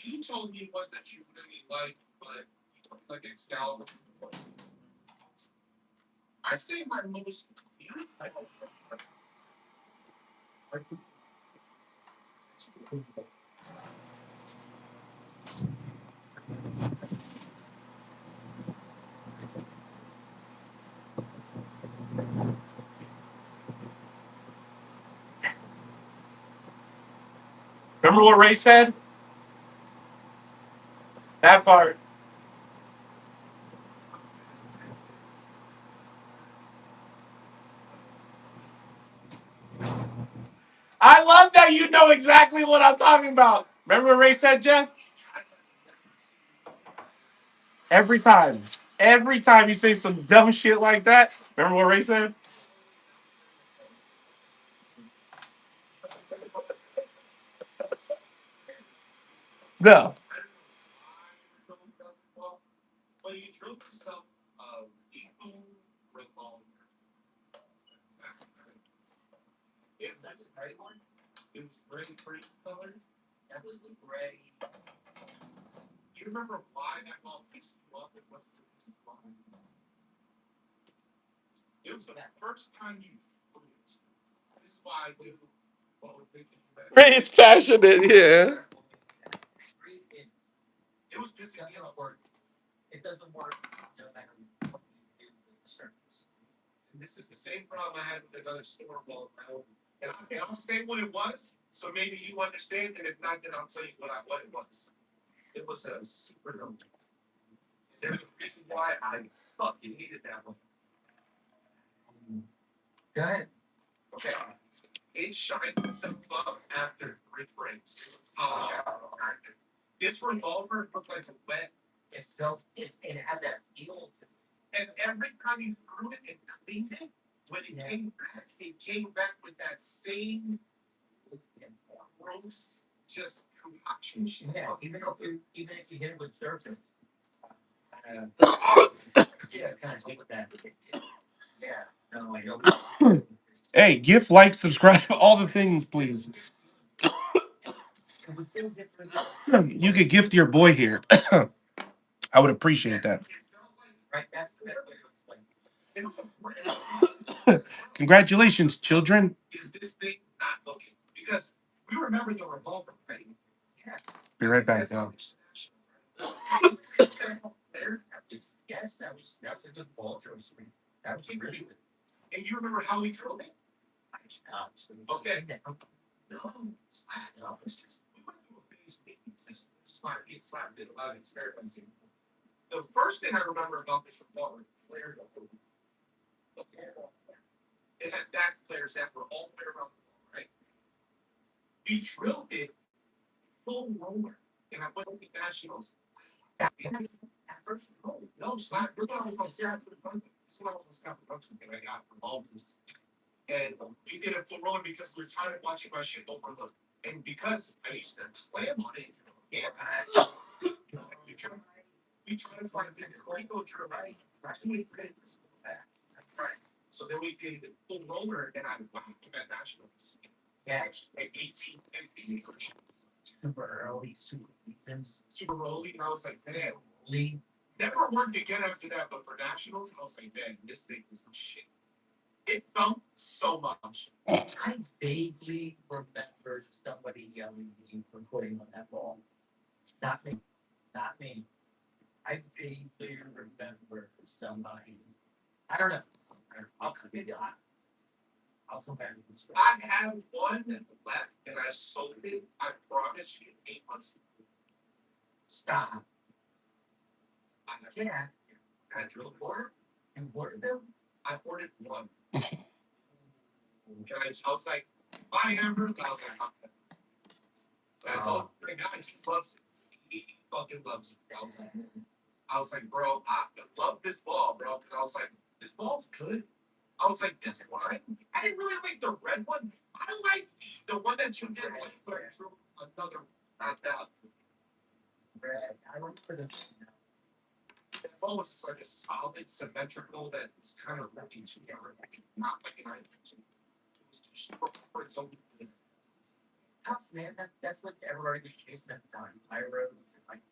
You told me ones that you really like, but you told me like Excalibur. I say my most beautiful. Remember what Ray said? That part. I love that you know exactly what I'm talking about. Remember what Ray said, Jeff? Every time. Every time you say some dumb shit like that, remember what Ray said? No. Well, you drove yourself equal revolver. That's a great one. It was gray colored. That was the gray. Do you remember why that ball pissed you off? It was the first time you threw it. This is why I was thinking about it. Ray is passionate, yeah. It was pissing me off. It doesn't work no matter what you do with the surface. And this is the same problem I had with another store ball. And I'll say what it was, so maybe you understand, and if not, then I'll tell you what it was. It was a super number. There's a reason why I fucking hated that one. Go ahead. Okay. It shined itself up after 3 frames. It was polished out. This revolver looked like a wet. It had that feel. And every time you threw it and cleaned it, when it came back with that same gross, just concoction shit. Yeah, even if you hit it with surface. Yeah, kind of with that. Yeah, no, I don't. Hey, gift, like, subscribe, all the things, please. You could gift your boy here. I would appreciate that. Right, that's the best way to explain. It was a Congratulations, children. is this thing not looking? Because we remember the revolver, right? Yeah. Be right back, though. Yes, that was a good ball choice. That was really good. And you remember how we drilled it? Okay. No, it's just we went through a phase. It's slap did a lot of experimenting. The first thing I remember about this revolver flared up. It had back flares that were all the way around the wall, right? We drilled it full roller, and I went to the Nationals. At first, no, slap. We're going to go Sarah to the front. This one was a snap production that I got from Aldi's. And we did it full roller because we were tired of watching my shit overlook. And because I used to slam on it, yeah, we tried to find the Gringo drill, right? Too many things. Right. So then we did the full roller, and I whacked him at Nationals. Yeah, At 18, 15. super early, super defense. Super early, and I was like, man, Lee, never worked again after that, but for Nationals, I was like, man, this thing is the shit. It felt so much. I vaguely remember somebody yelling at you for putting on that ball. Not me. Not me. I vaguely remember somebody. I don't know. I'll come back to this. I have one left, and I sold it, I promise you, 8 months ago. Stop. Yeah. I drilled more. And ordered them? I ordered one. I was like, buy Amber. I was like, okay. I sold it to the guy. He loves it. He fucking loves it. I was like, bro, I love this ball, bro. Because I was like, this ball's good. I was like, this one. I didn't really like the red one. I like the one that you did like, but I drew another, not that. Red. I went for the. That ball was just like a solid, symmetrical that was kind of looking together. Not like an item. It was too super for its own. It's tough, man. That's what everybody was chasing at the time. Pyros and like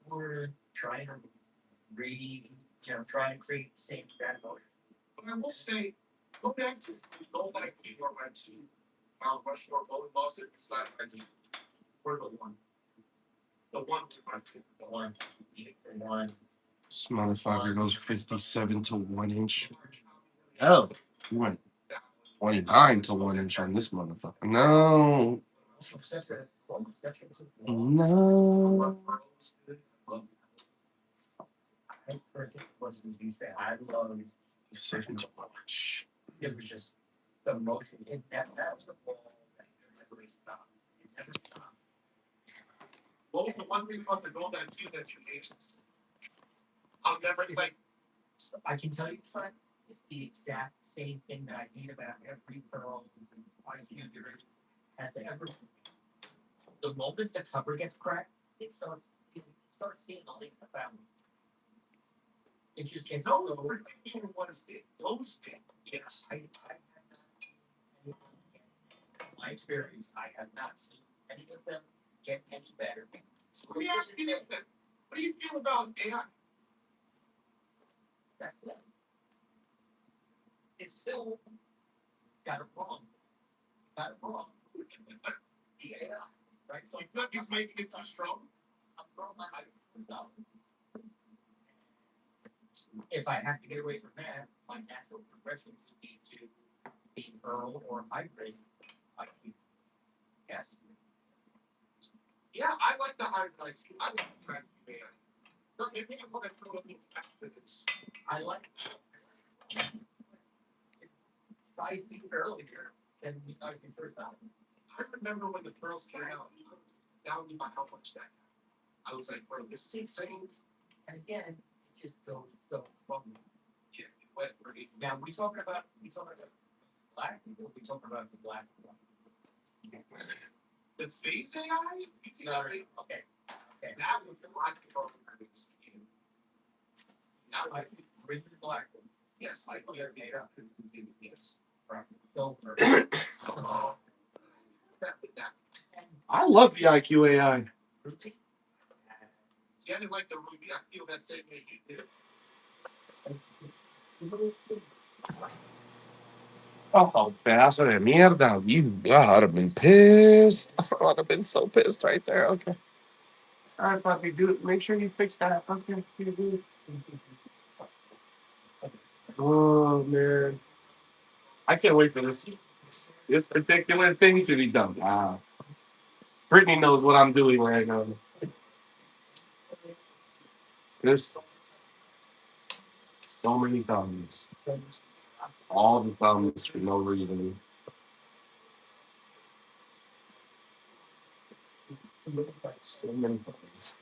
we're trying to trying to create the same exact motion. But I will say, go back to the goal that I came or went to Mount Rushmore bowling balls. It's not like we're the one. The one to my two. The one. The one. This motherfucker goes 57 to 1 inch. Oh, he went 29 to 1 inch on this motherfucker. No. No. I personally wasn't used to it. I loved 7 to 1 inch. it was just the motion. That was the ball that never stopped. It never stopped. What was the one thing about the goal that you hated? I'll never like. I can tell you, son, it's the exact same thing that I hate about every girl IQ there has ever. The moment the cover gets cracked, it starts seeing the link about. It just gets No, particular ones did. Those did. Yes. I have not seen any. My experience, I have not seen any of them get any better. So let me ask you this: what do you feel about AI? That's it. It's still got it wrong. Got it wrong. Yeah, right. So You feel like it's making it too strong? I'm throwing my height down. If I have to get away from that, my natural progression would be to be Earl or hybrid. Yes. Yeah, I like the hybrid IQ. I like the IQ AI. Don't you think about that throw a little faster? I like 5 feet earlier than we got in first time. I remember when the Pearls came out, I was astounded by how much that got. I was like, bro, this is insane. And again, it just goes so strongly. Yeah, it went pretty. Now we talking about black people. We talking about the black people. The phase AI? No, okay. That was the black people. Now I bring the black one. Yes, I know you're made up. Yes. Silver. I love the IQ AI. See, I didn't like the Ruby. I feel that same way you did. Oh, pedazo de mierda. You, I'd have been pissed. I'd have been so pissed right there. Okay. All right, puppy, do make sure you fix that. Okay. Oh, man. I can't wait for this particular thing to be done. Wow. Brittany knows what I'm doing right now. There's so many thumbs. All the thumbs for no reason. So many thumbs.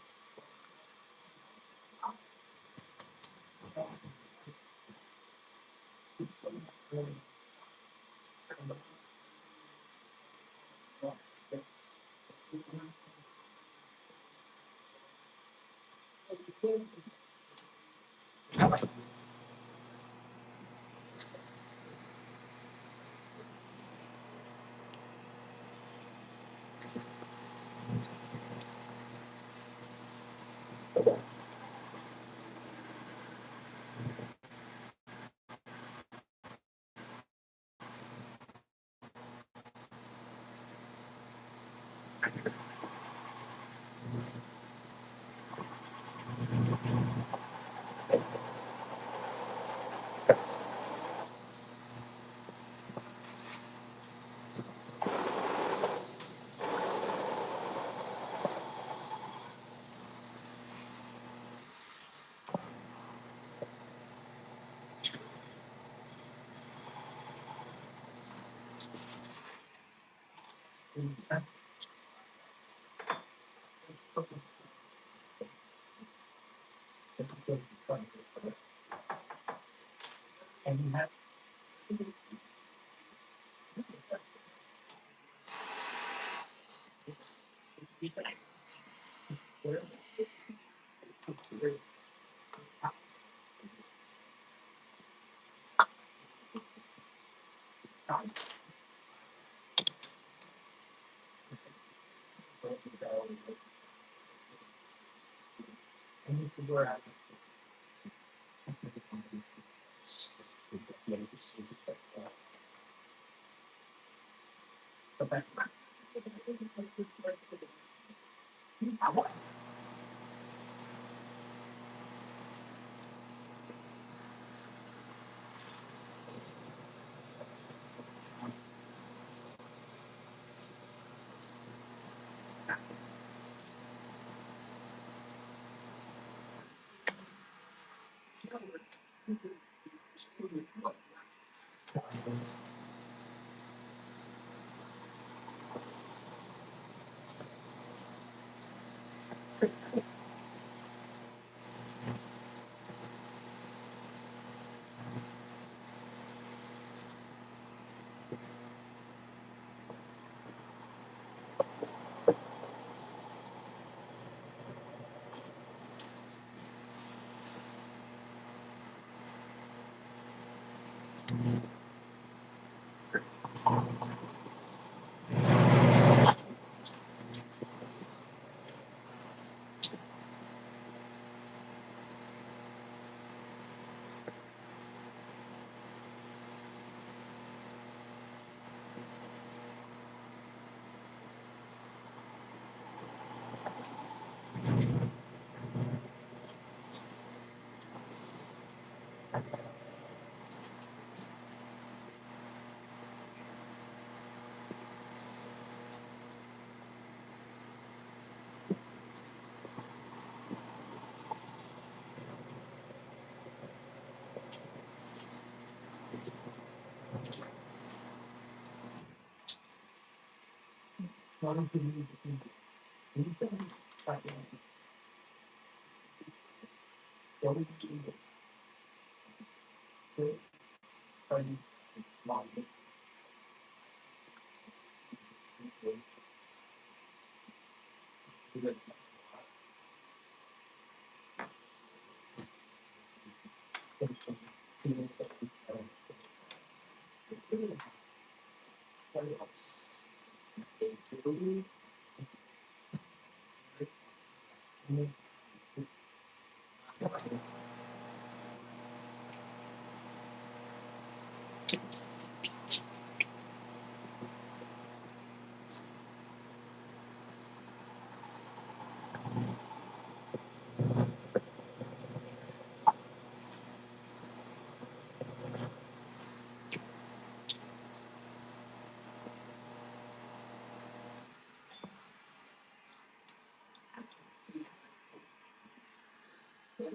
I'm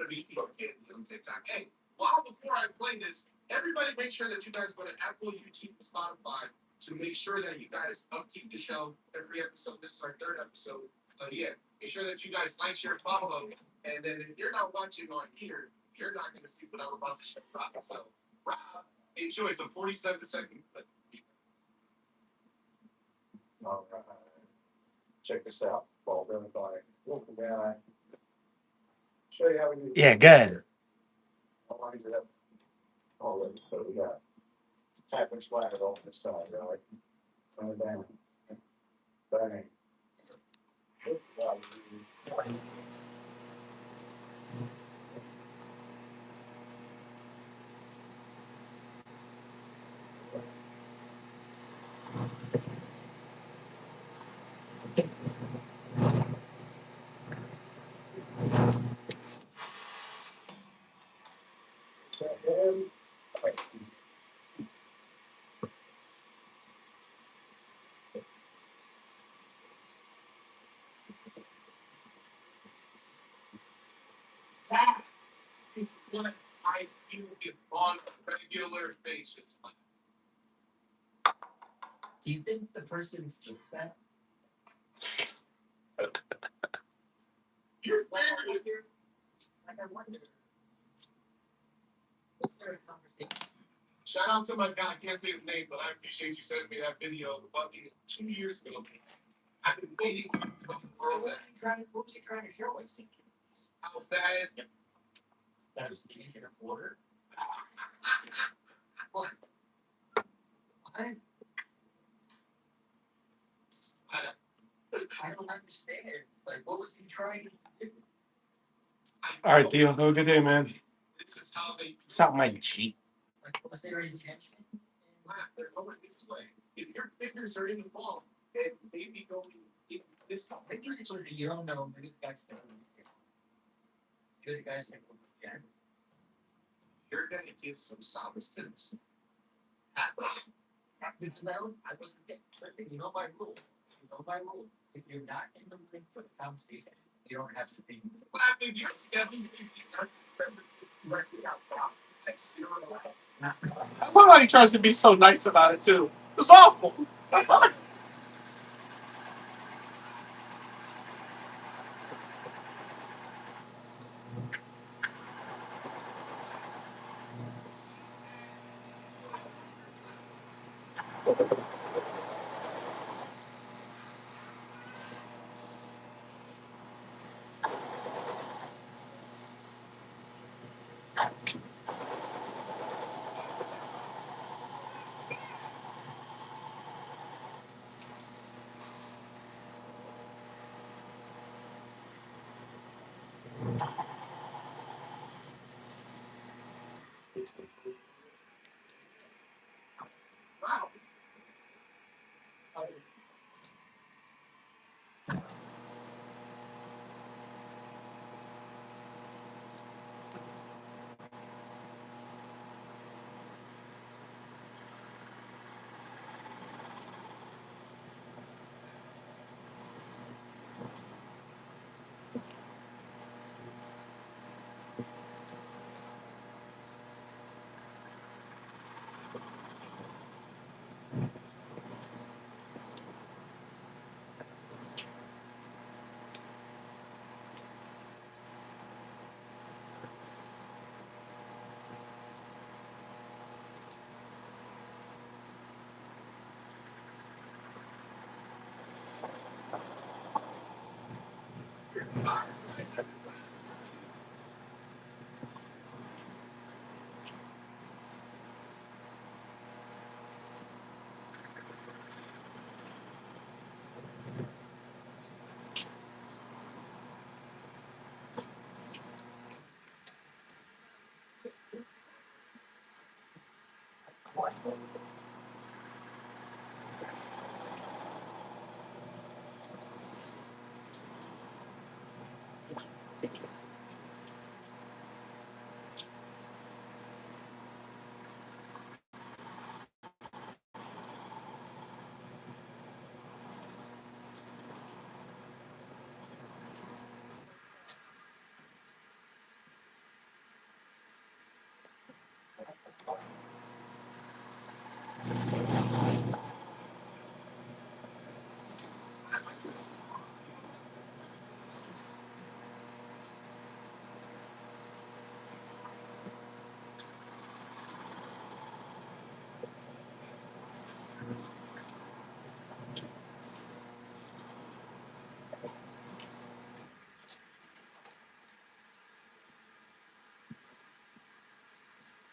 gonna be on TikTok. Hey, well, before I play this, everybody make sure that you guys go to Apple, YouTube, and Spotify to make sure that you guys upkeep the show every episode. This is our third episode. Yeah, make sure that you guys like, share, follow, and then if you're not watching on here, you're not gonna see what I'm about to show. So, Rob, enjoy some 47-second clip. All right. Check this out. Ball really fine. Look the guy. Show you how we do. Yeah, good. I'll line it up. All of it. So we got tap and slide it on this side, right? Run it down. Bang. This is how we do. That is what I do on a regular basis. Do you think the person feels that? You're Like, I wonder. Like, I wonder. Let's start a conversation. Shout out to my guy, I can't say his name, but I appreciate you sending me that video fucking 2 years ago. I've been waiting for What that. was he trying to show us? How's that? That was the Asian order. What? What? I don't understand. Like, what was he trying to do? All right, Theo. Have a good day, man. This is how they It's out my Jeep. Like, was there intention? they're going this way. If your fingers are in the ball, then maybe going in this way. Maybe it's like you don't know. Maybe the guys don't. Maybe the guys don't. You're gonna give some solace to this. It's well, I wasn't there. Listen, you know my rule. You know my rule. If you're not in the ring for the time station, you don't have to be. What happened? You're 70, directly out front. That's 0 to 1. I love how he tries to be so nice about it too. It's awful. Wow.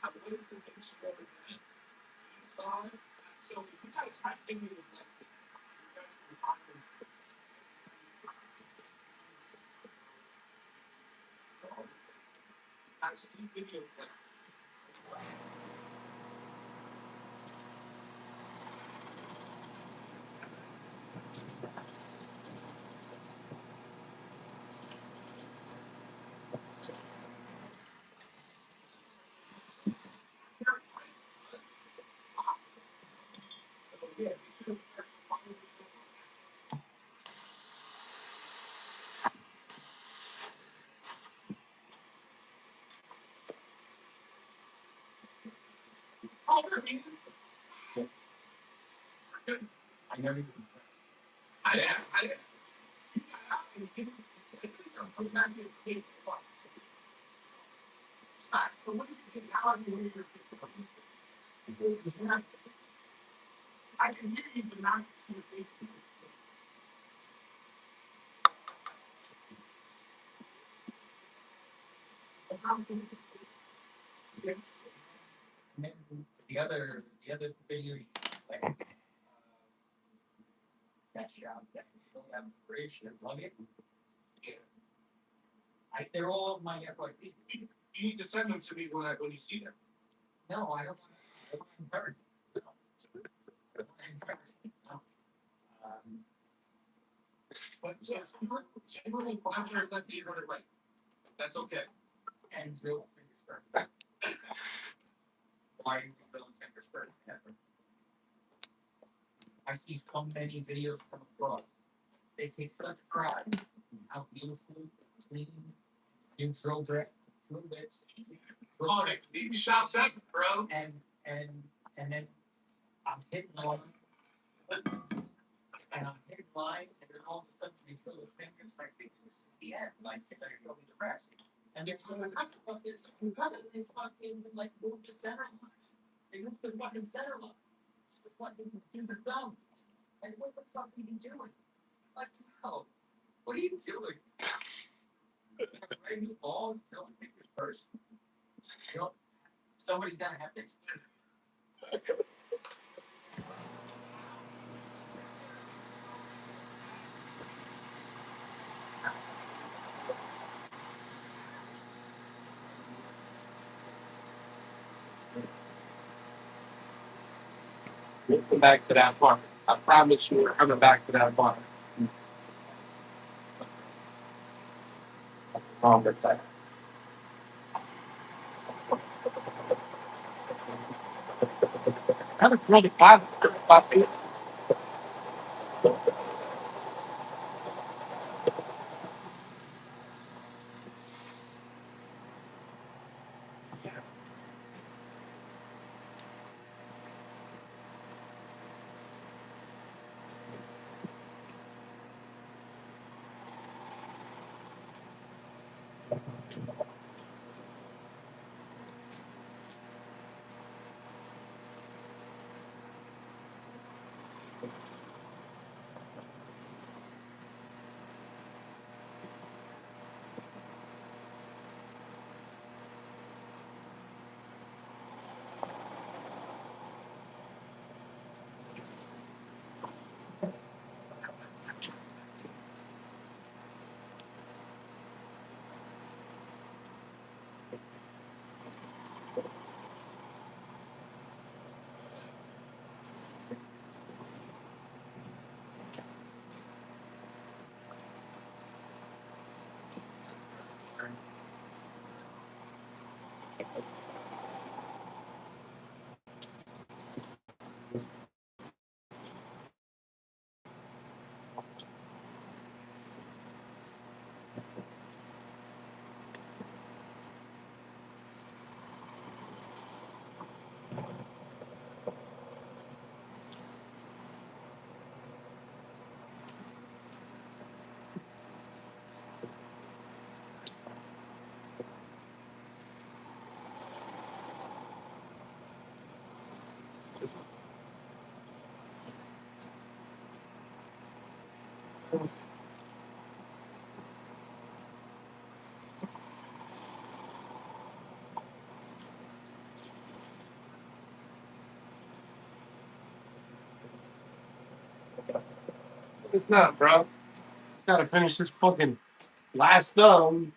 I'm waiting to make sure that he saw it. So you guys have videos like this. You guys can find them. I've seen videos like this. So yeah, make sure to find the show. All their hands. I never even. I didn't. I'm not getting paid for it. It's not. So what do you get out of your I can hear you, but not see your face. Yes. And then the other video, like that shop that still have bridge and plug it. They're all my FYP. You need to send them to me when you see them. No, I don't. I don't encourage it. No. I don't encourage it. No. But yes, you really popular left ear or right. That's okay. And drill fingers first. Why are you drilling fingers first? Never. I see so many videos come across. They take such pride in how beautiful, clean, you drill bits. Oh, they leave shops up, bro. And then I'm hitting on and I'm hitting lines, and then all of a sudden they drill their fingers, and I think this is the end. Like they better show me the rest. And it's going, what the fuck is it? They fucking like move the center line. They move the fucking center line. They fucking do the thumb. And what the fuck are you doing? Like, no. What are you doing? Brand new ball, drilling fingers first. You know, somebody's gonna have to explain. We'll come back to that part. I promise you, we're coming back to that part. Wrong with that. That was really positive about it. It's not, bro. Gotta finish this fucking last thumb.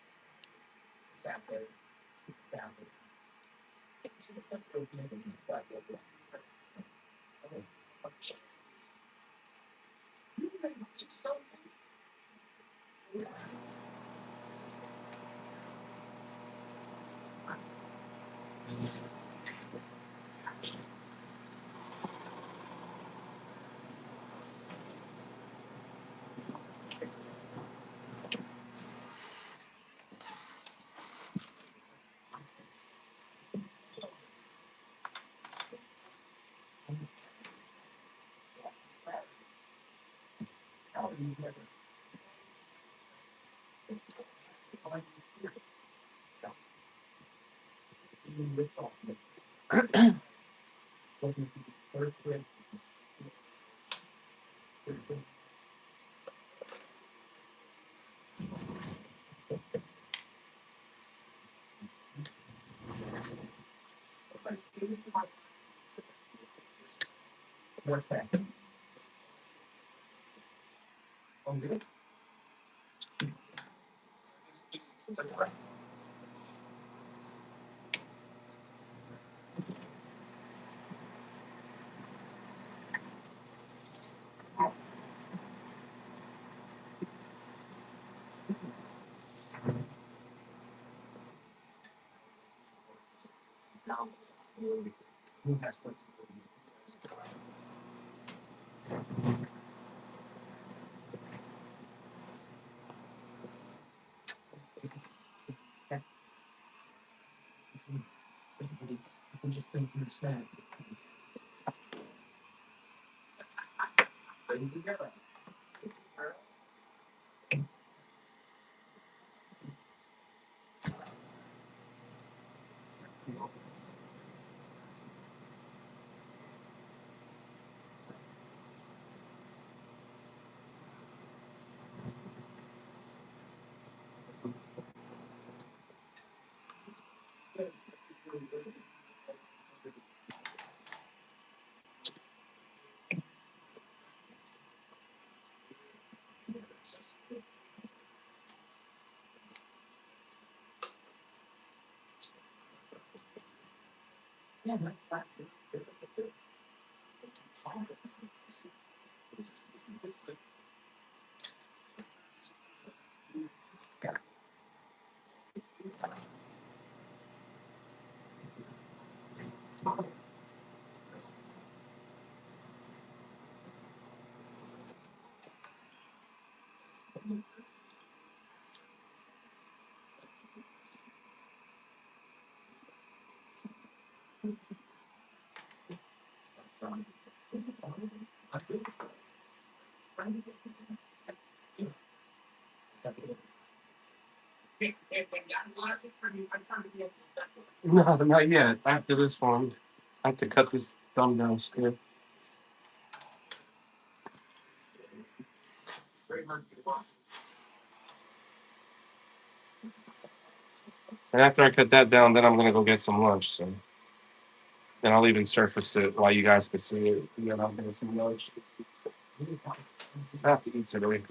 What's that? Who has what? You can just think you snack. Crazy girl. Yeah, No, not yet. After this one, I have to cut this thumb down still. And after I cut that down, then I'm gonna go get some lunch. So then I'll even surface it while you guys can see it. And then I'll get some lunch. I have to eat today.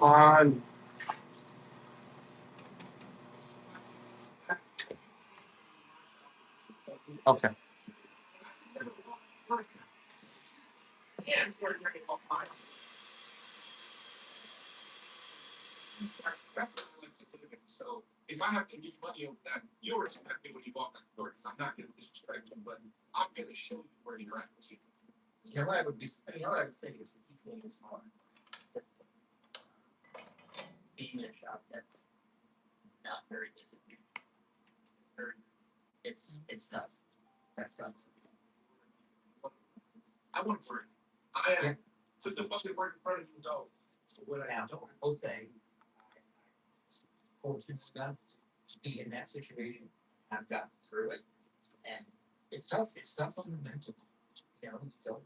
On. Okay. That's what I like to look at. So if I have to use money on that, you'll respect me when you walk out the door because I'm not going to disrespect you, but I'm going to show you where you're at. You know what I would be, you know what I would say is the key thing is hard. Being in a shop that's not very busy. It's tough. That's tough. I want to work. I am. So the fucking work in front of you, though. So what I will say, fortunate enough to be in that situation, I've gotten through it, and it's tough. It's tough on the mental. You know, you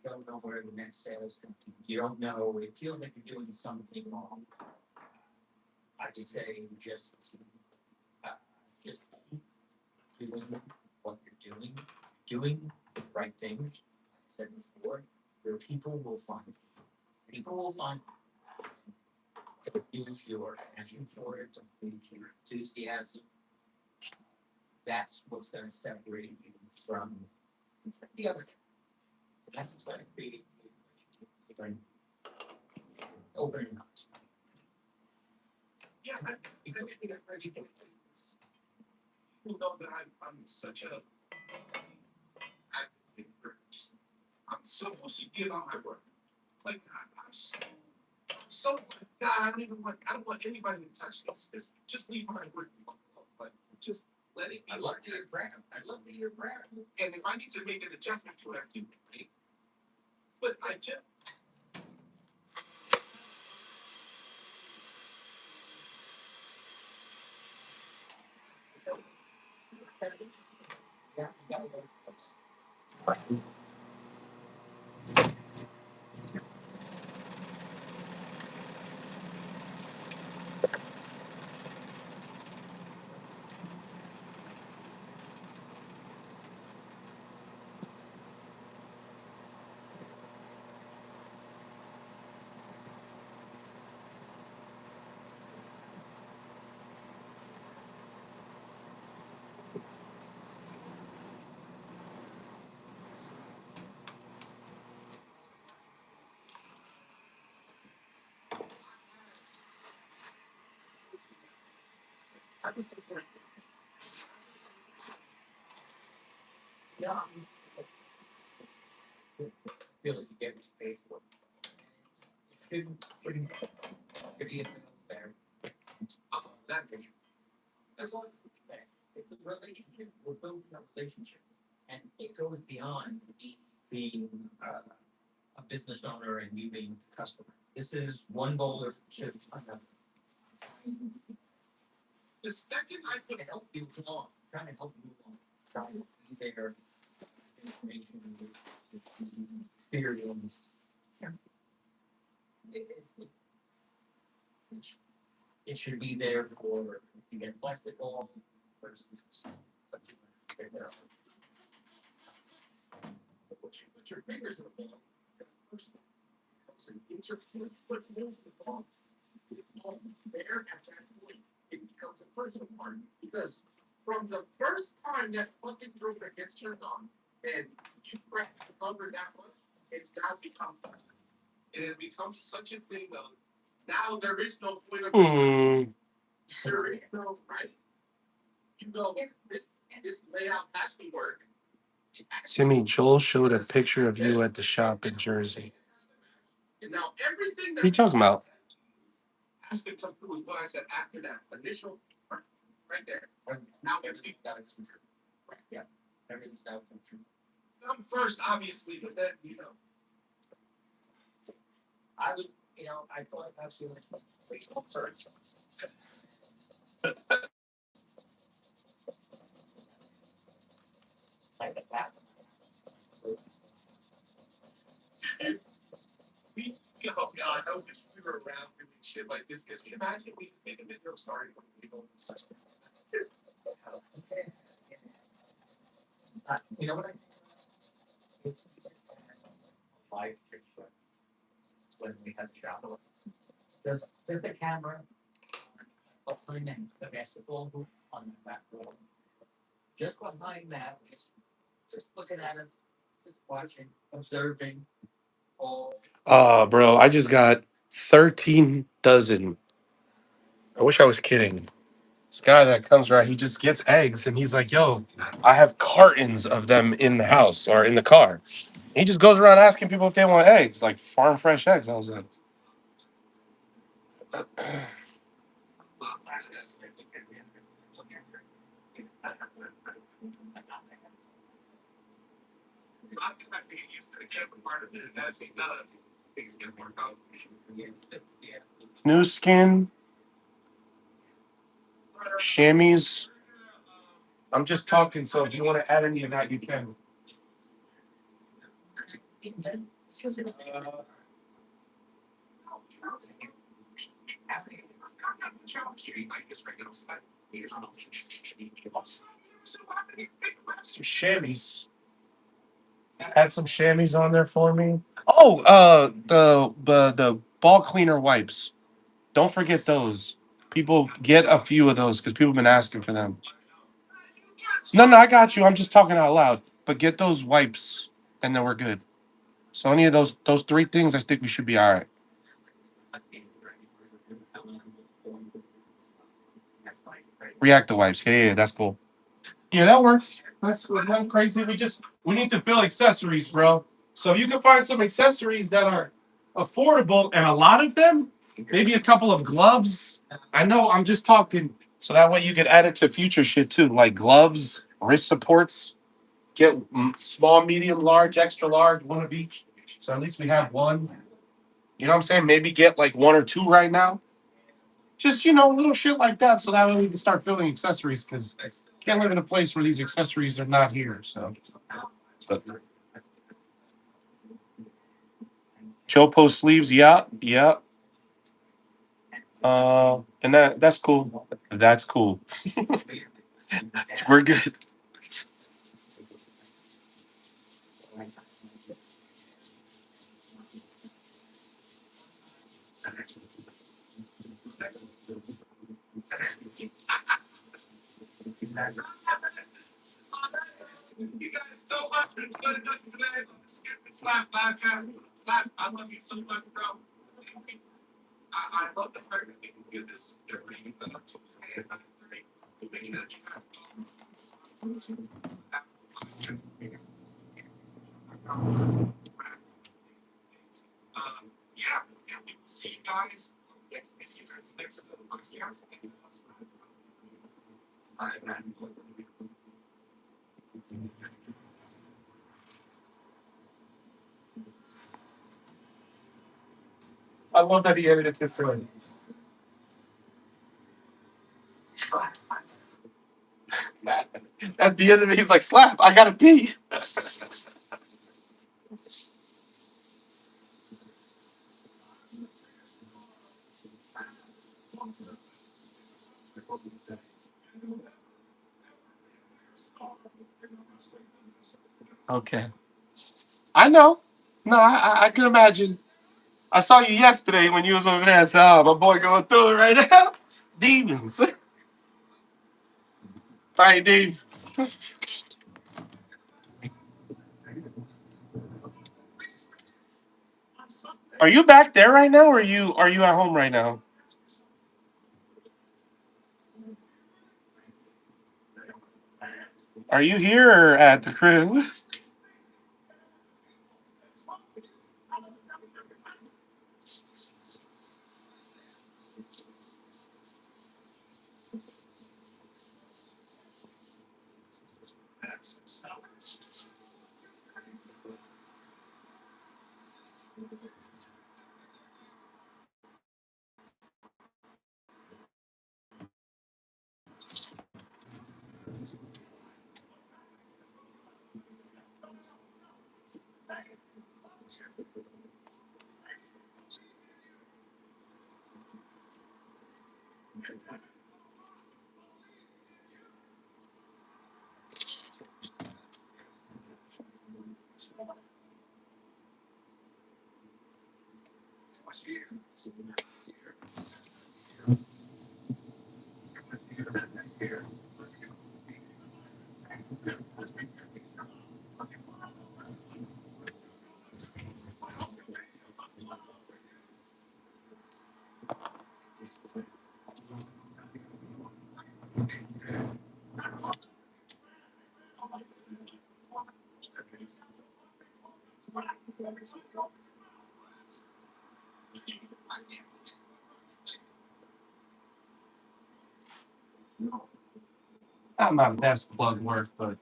don't know where the next sale is going to be. You don't know. It feels like you're doing something wrong. I just say just keep doing what you're doing the right things. I said this before. Your people will find you. People will find you. Use your passion for it, use your enthusiasm. That's what's going to separate you from the other. That's what's going to create a relationship. Open and honest. Yeah, people know that I'm such a. I'm so OCD about my work. Like I'm so God, I don't want anybody to touch this. Just leave my work alone. But just let it be. I love your brand. And if I need to make an adjustment to it, I do. Right? But I just. I was so great. Yeah. Feel like you get what you pay for. It shouldn't be a thing there. That is. There's always it's the relationship. We're building a relationship, and it goes beyond being a business owner and you being a customer. This is one bowler shift another. The second I Trying to help you along, trying to help you along, trying to be there, information, experience. It should be there for if you get plastic ball versus put your fingers in the ball. It's your foot move the ball. There at that point, it becomes a personal part because from the first time that fucking driller gets turned on and you crack the cover that much, it's now become personal. And it becomes such a thing of now there is no point of there is no right. You know, this layout has to work. Timmy, Joel showed a picture of you at the shop in Jersey. And now everything What are you talking about? has to come through with what I said after that initial right there. Now everything's got to come true. Right, yeah. Everything's got to come true. Come first, obviously, but then, you know. I was, I thought I was doing it first. Like that. Oh God, I wish we were around doing shit like this. Because imagine we just make a video starting when we go. You know what when we have travel. There's the camera behind the basketball hoop on the back wall. Just behind that, just looking at it, just watching, observing all. Bro, I just got 13 dozen. I wish I was kidding. This guy that comes around, he just gets eggs and he's like, yo, I have cartons of them in the house or in the car. He just goes around asking people if they want eggs, like farm fresh eggs. I was like, I'm kind of getting used to the camera part of it as he does. Things get more complicated. new skin, chamois. I'm just talking, so if you want to add any of that, you can. Some chamois. Add some chamois on there for me. Oh, the ball cleaner wipes. Don't forget those. People get a few of those because people have been asking for them. No, I got you. I'm just talking out loud. But get those wipes, and then we're good. So any of those three things, I think we should be all right. Reactor wipes. Yeah, that's cool. Yeah, that works. That's nothing crazy. We need to fill accessories, bro. So if you can find some accessories that are affordable and a lot of them, maybe a couple of gloves. I know I'm just talking, so that way you can add it to future shit too, like gloves, wrist supports. Get small, medium, large, extra large, one of each. So at least we have one. You know what I'm saying? Maybe get like one or two right now. Just little shit like that, so that way we can start filling accessories. Because can't live in a place where these accessories are not here. So, but Chopo sleeves, yeah. And that's cool. That's cool. We're good. You guys so much for joining us today on the Skip and Slap podcast. Slap, I love you so much, bro. I love the fact that we can do this every episode. Making that you yeah, and we will see you guys next I love that he edited this way. At the end of it, he's like, "Slap! I gotta pee." Okay. I know. No, I can imagine. I saw you yesterday when you was over there. I said, "Oh, my boy going through it right now." Demons. Right, demons. Are you back there right now, or are you at home right now? Are you here or at the crib? Not my best plug work, but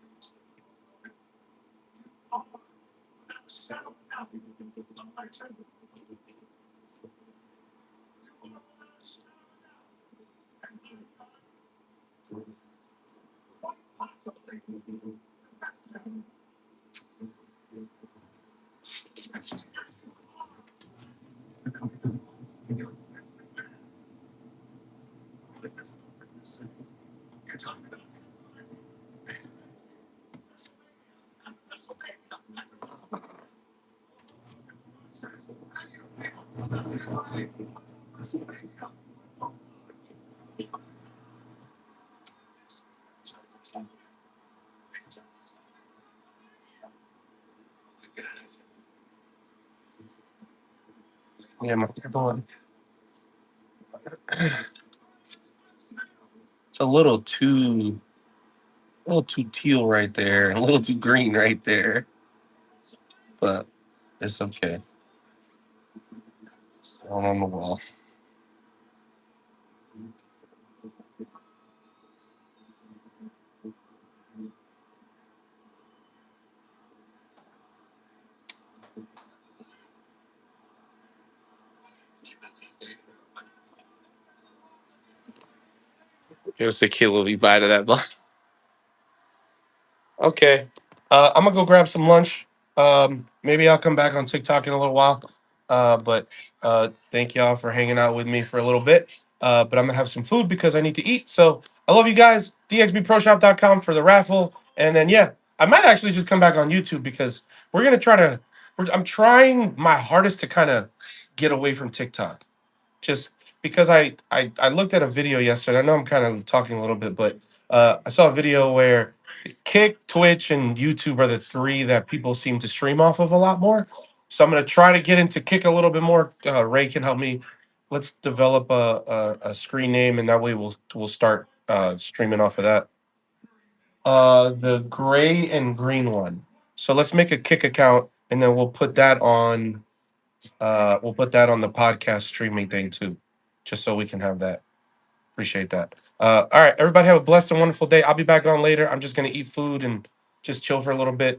yeah, my going. It's a little too teal right there, and a little too green right there. But it's okay. It's all on the wall. Here's a kilo we buy to that block. Okay. I'm gonna go grab some lunch. Maybe I'll come back on TikTok in a little while. But thank y'all for hanging out with me for a little bit. But I'm gonna have some food because I need to eat. So I love you guys. DXBProShop.com for the raffle. And then yeah, I might actually just come back on YouTube because we're gonna try to I'm trying my hardest to kind of get away from TikTok. Just because I looked at a video yesterday. I know I'm kind of talking a little bit, but I saw a video where Kick, Twitch, and YouTube are the three that people seem to stream off of a lot more. So I'm gonna try to get into Kick a little bit more. Ray can help me. Let's develop a screen name, and that way we'll start streaming off of that. The gray and green one. So let's make a Kick account, and then we'll put that on the podcast streaming thing too, just so we can have that. Appreciate that. All right, everybody have a blessed and wonderful day. I'll be back on later. I'm just gonna eat food and just chill for a little bit.